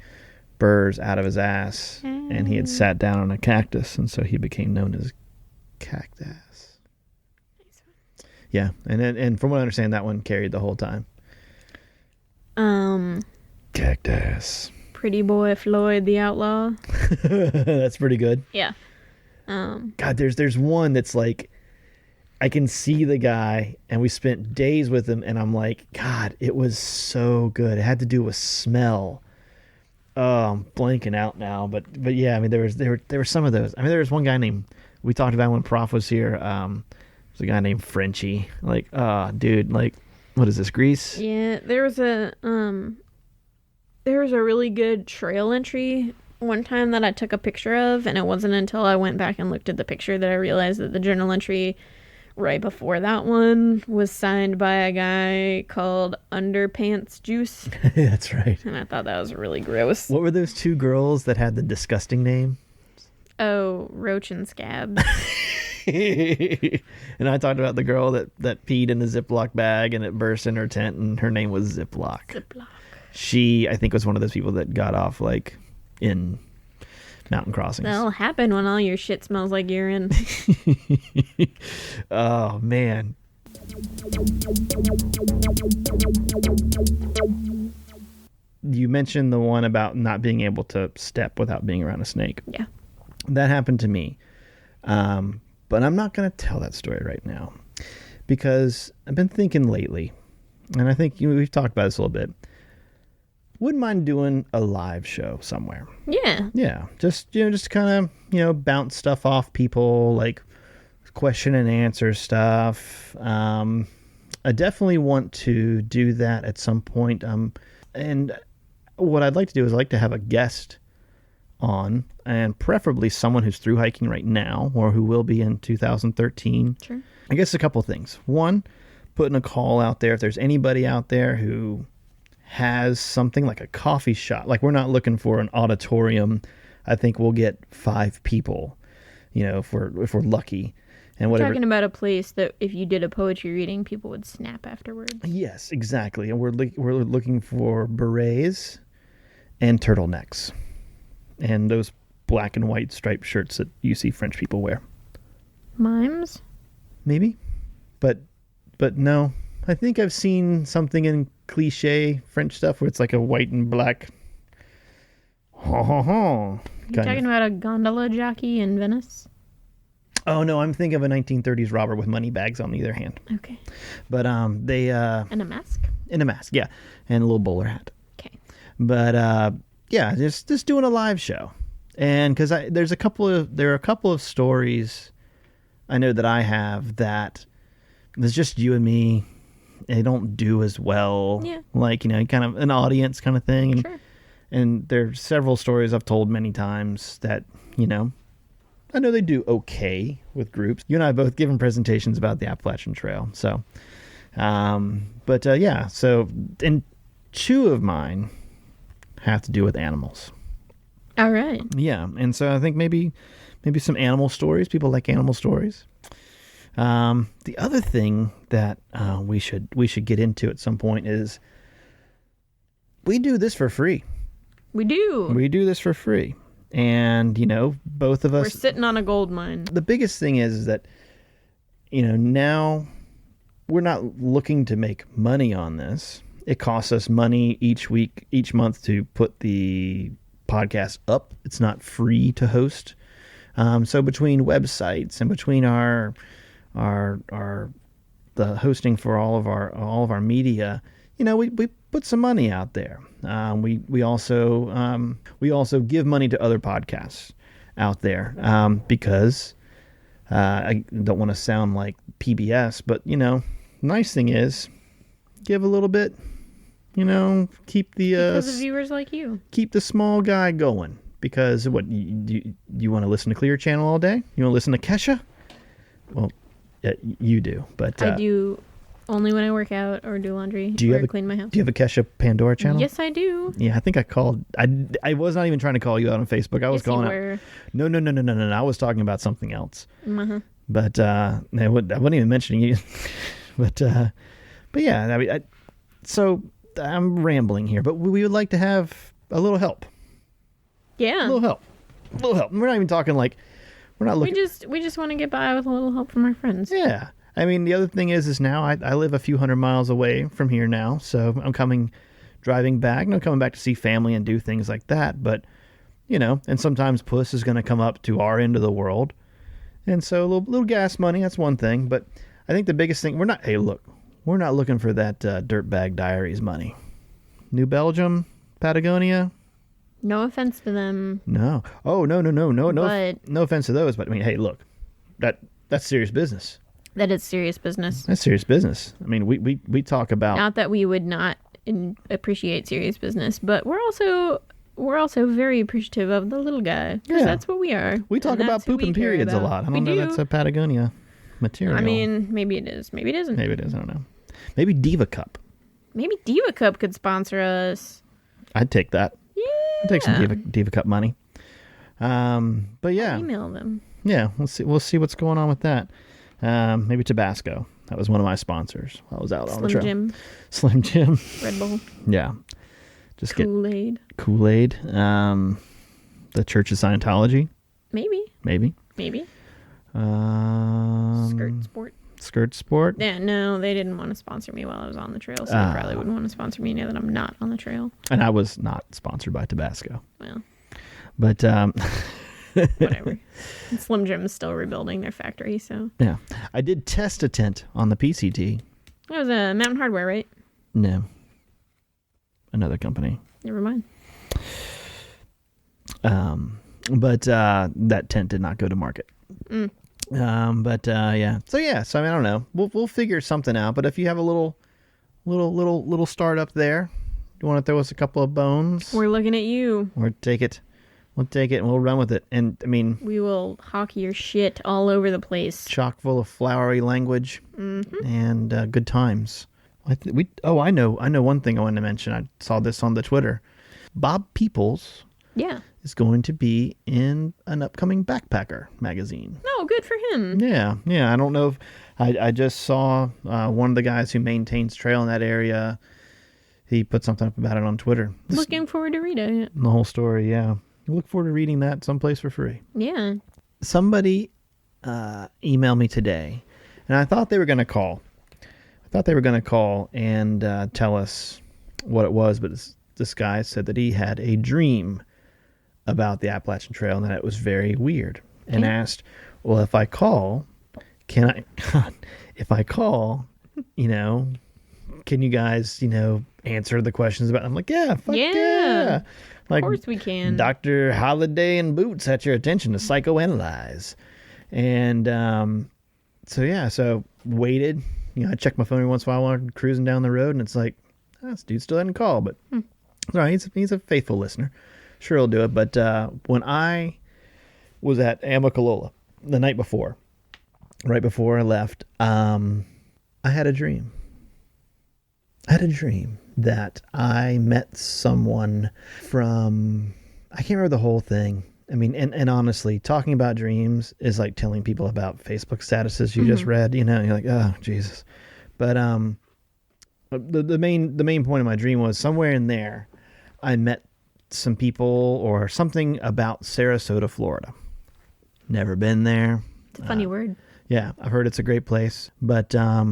burrs out of his ass. And he had sat down on a cactus. And so he became known as Cactus. Yeah, and from what I understand, that one carried the whole time. Cactus. Pretty Boy Floyd the Outlaw. That's pretty good. Yeah. God, there's one that's like, I can see the guy, and we spent days with him, and I'm like, God, it was so good. It had to do with smell. Oh, I'm blanking out now, but yeah, I mean, there were some of those. I mean, there was one guy named, we talked about when Prof was here. There's a guy named Frenchie. Like, dude, like, what is this, Grease? Yeah, there was a really good trail entry one time that I took a picture of, and it wasn't until I went back and looked at the picture that I realized that the journal entry right before that one was signed by a guy called Underpants Juice. That's right. And I thought that was really gross. What were those two girls that had the disgusting name? Oh, Roach and Scabs. And I talked about the girl that peed in the Ziploc bag and it burst in her tent, and her name was Ziploc. Ziploc. She, I think, was one of those people that got off like in mountain crossings. That'll happen when all your shit smells like urine. Oh man. You mentioned the one about not being able to step without being around a snake. Yeah. That happened to me. But I'm not going to tell that story right now because I've been thinking lately, and I think we've talked about this a little bit. wouldn't mind doing a live show somewhere. Yeah. Yeah, just kind of bounce stuff off people, like question and answer stuff. I definitely want to do that at some point. And what I'd like to do is I'd like to have a guest on, and preferably someone who's through hiking right now or who will be in 2013. Sure. I guess a couple things. One, putting a call out there if there's anybody out there who has something like a coffee shop. Like, we're not looking for an auditorium. I think we'll get 5 people, if we're lucky. And whatever. Talking about a place that if you did a poetry reading, people would snap afterwards. Yes, exactly. And we're looking for berets and turtlenecks, and those black and white striped shirts that you see French people wear. Mimes? Maybe, but no. I think I've seen something in cliche French stuff where it's like a white and black. You talking about a gondola jockey in Venice? Oh no, I'm thinking of a 1930s robber with money bags on either hand. Okay. But they And a mask? in a mask, yeah, and a little bowler hat. Okay. But yeah, just doing a live show, and because there are a couple of stories I know that I have that it's just you and me. They don't do as well. Yeah. Like kind of an audience kind of thing. And, Sure. and there's several stories I've told many times that I know they do okay with groups. You and I have both given presentations about the Appalachian Trail. So, yeah. So, and 2 of mine have to do with animals. All right. Yeah. And so I think maybe some animal stories. People like animal stories. The other thing that we should get into at some point is we do this for free. We do. We do this for free. And, both of us... We're sitting on a gold mine. The biggest thing is that, now we're not looking to make money on this. It costs us money each month to put the podcast up. It's not free to host. So between websites and between the hosting for all of our media, we put some money out there. We also give money to other podcasts out there because I don't want to sound like PBS, but nice thing is give a little bit. Keep the Because of viewers like you. Keep the small guy going. Because what you want to listen to Clear Channel all day? You want to listen to Kesha? Well, yeah, you do, but I do only when I work out or do laundry or clean my house. Do you have a Kesha Pandora channel? Yes, I do. Yeah, I think I called. I was not even trying to call you out on Facebook. I was calling out. No. I was talking about something else. Uh-huh. But I wasn't even mentioning you. but yeah, I mean, so I'm rambling here, but we would like to have a little help. Yeah. A little help. We're not even talking like we're not looking. We just want to get by with a little help from our friends. Yeah. I mean, the other thing is now I live a few hundred miles away from here now, so I'm driving back, and I'm coming back to see family and do things like that. But, and sometimes Puss is going to come up to our end of the world. And so a little gas money, that's one thing. But I think the biggest thing, we're not looking for that Dirtbag Diaries money. New Belgium, Patagonia. No offense to them. No. Oh, no. But No offense to those, but I mean, hey, look, that's serious business. That is serious business. That's serious business. I mean, we talk about... Not that we would not appreciate serious business, but we're also very appreciative of the little guy. Yeah. That's what we are. We talk about poop and periods a lot. I don't know if that's a Patagonia material. I mean, maybe it is. Maybe it isn't. Maybe it is. I don't know. Maybe DivaCup. Maybe DivaCup could sponsor us. I'd take that. Yeah. I'd take some DivaCup money. But yeah. I'll email them. Yeah, we'll see what's going on with that. Maybe Tabasco. That was one of my sponsors. I was out on the trail. Slim Jim. Red Bull. Yeah. Just Kool-Aid. Kool-Aid. The Church of Scientology. Maybe. Skirt Sport. Yeah, no, they didn't want to sponsor me while I was on the trail, so they probably wouldn't want to sponsor me now that I'm not on the trail. And I was not sponsored by Tabasco. Well. But whatever. And Slim Jim is still rebuilding their factory, so. Yeah. I did test a tent on the PCT. That was a Mountain Hardware, right? No. Another company. Never mind. But that tent did not go to market. Yeah. So I mean, I don't know. We'll figure something out. But if you have a little startup there, you want to throw us a couple of bones? We're looking at you. We'll take it and we'll run with it. And I mean, we will hawk your shit all over the place. Chock full of flowery language and good times. I know one thing I wanted to mention. I saw this on the Twitter. Bob Peoples. Yeah. Is going to be in an upcoming Backpacker magazine. Oh, good for him. Yeah. I don't know if I just saw one of the guys who maintains trail in that area. He put something up about it on Twitter. Looking forward to reading it. The whole story, yeah. I look forward to reading that someplace for free. Yeah. Somebody emailed me today, and I thought they were going to call. And tell us what it was, but this guy said that he had a dream about the Appalachian Trail and that it was very weird, and asked, well, if I call, can you guys, answer the questions about it? I'm like, yeah. Like, of course we can. Dr. Holiday and Boots at your attention to psychoanalyze. And so waited. I checked my phone every once in a while while I'm cruising down the road, and it's like, this dude still hadn't called, but it's all right. He's a faithful listener. Sure, he'll do it. But when I was at Amicalola the night before, right before I left, I had a dream. That I met someone from, I can't remember the whole thing. I mean, and honestly, talking about dreams is like telling people about Facebook statuses you just read, you're like, oh, Jesus. But the main point of my dream was somewhere in there, I met some people or something about Sarasota, Florida. Never been there. It's a funny word. Yeah, I've heard it's a great place. But I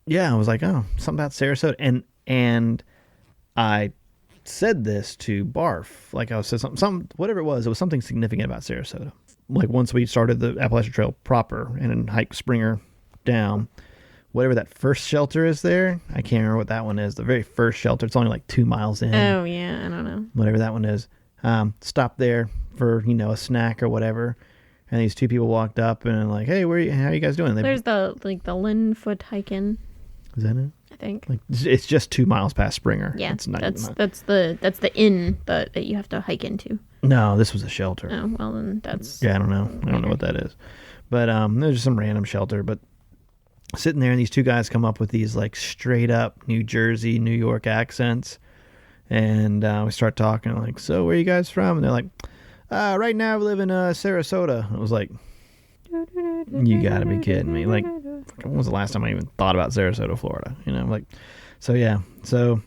was like, oh, something about Sarasota. And I said this to Barf. Like I said something, whatever it was something significant about Sarasota. Like once we started the Appalachian Trail proper and then hiked Springer down, whatever that first shelter is there, I can't remember what that one is. The very first shelter, it's only like 2 miles in. Oh yeah, I don't know. Whatever that one is. Stopped there for, a snack or whatever. And these two people walked up and like, hey, how are you guys doing? There's the Linfoot hiking. Is that it? I think. Like it's just 2 miles past Springer. Yeah, it's not, that's the inn that you have to hike into. No, this was a shelter. Oh well, then that's. Yeah, I don't know. I don't know what that is, but there's just some random shelter. But sitting there, and these two guys come up with these like straight up New Jersey, New York accents, and we start talking like, so where are you guys from? And they're like, right now we live in Sarasota. And I was like, you gotta be kidding me. Like, when was the last time I even thought about Sarasota, Florida? Like, so yeah. So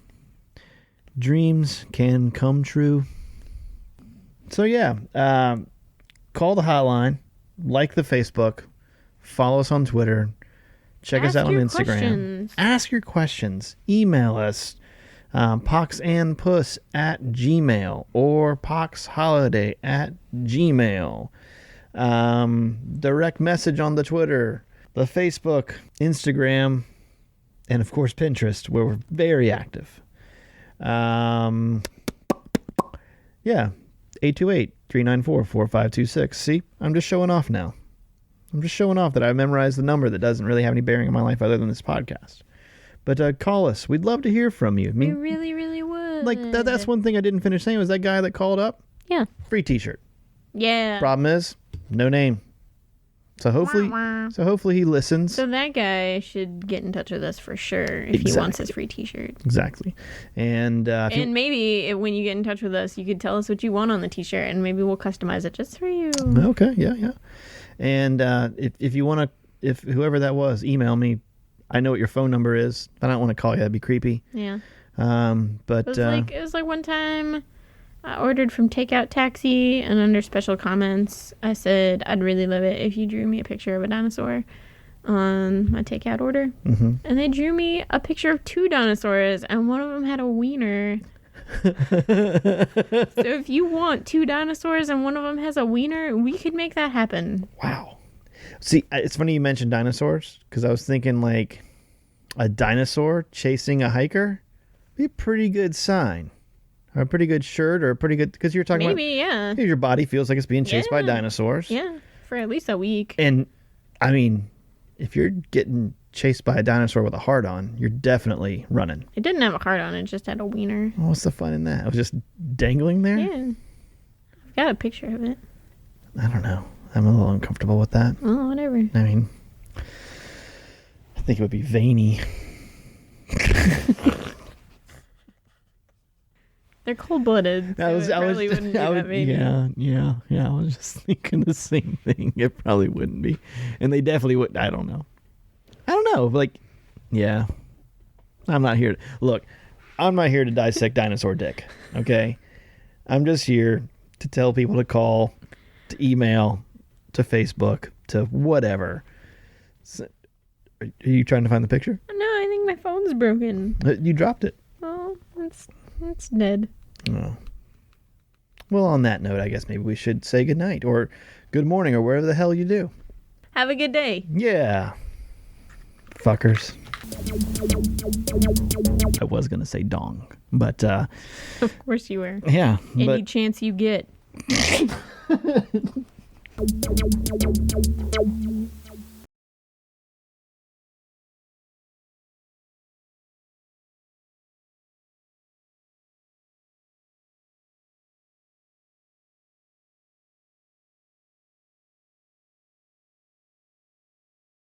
dreams can come true. So yeah, call the hotline, like the Facebook, follow us on Twitter, check us out on Instagram. Questions. Ask your questions. Email us, poxandpuss@gmail or poxholiday@gmail. Direct message on the Twitter, the Facebook, Instagram, and of course Pinterest, where we're very active. Yeah, 828-394-4526. See, I'm just showing off now. I'm just showing off that I memorized the number that doesn't really have any bearing on my life other than this podcast. But call us. We'd love to hear from you. I mean, we really, really would. Like that's one thing I didn't finish saying was that guy that called up. Yeah. Free T-shirt. Yeah. Problem is, no name. So hopefully he listens. So that guy should get in touch with us for sure if he wants his free T-shirt. Exactly. And maybe when you get in touch with us, you could tell us what you want on the T-shirt, and maybe we'll customize it just for you. Okay. Yeah. And if you want to, if whoever that was, email me. I know what your phone number is, but I don't want to call you. That'd be creepy. Yeah. But it was like one time I ordered from Takeout Taxi, and under special comments, I said I'd really love it if you drew me a picture of a dinosaur on my takeout order. Mm-hmm. And they drew me a picture of 2 dinosaurs, and one of them had a wiener. So if you want 2 dinosaurs and one of them has a wiener, we could make that happen. Wow. See, it's funny you mentioned dinosaurs, because I was thinking like a dinosaur chasing a hiker be a pretty good sign. or a pretty good shirt, or a pretty good, because you're talking Maybe, about yeah. your body feels like it's being chased by Yeah. dinosaurs. Yeah, for at least a week. And I mean, if you're getting chased by a dinosaur with a heart on, you're definitely running. It didn't have a heart on it, just had a wiener. Well, what's the fun in that? It was just dangling there? Yeah. I've got a picture of it. I don't know. I'm a little uncomfortable with that. Oh, whatever. I mean, I think it would be veiny. They're cold-blooded, so it probably wouldn't be that baby. Yeah. I was just thinking the same thing. It probably wouldn't be. And they definitely wouldn't. I don't know. Like, yeah. I'm not here to dissect dinosaur dick, okay? I'm just here to tell people to call, to email, to Facebook, to whatever. So, are you trying to find the picture? No, I think my phone's broken. You dropped it. Oh, it's dead. Oh. Well, on that note, I guess maybe we should say goodnight or good morning or wherever the hell you do. Have a good day. Yeah. Fuckers. I was going to say dong, but Of course you were. yeah. Any chance you get.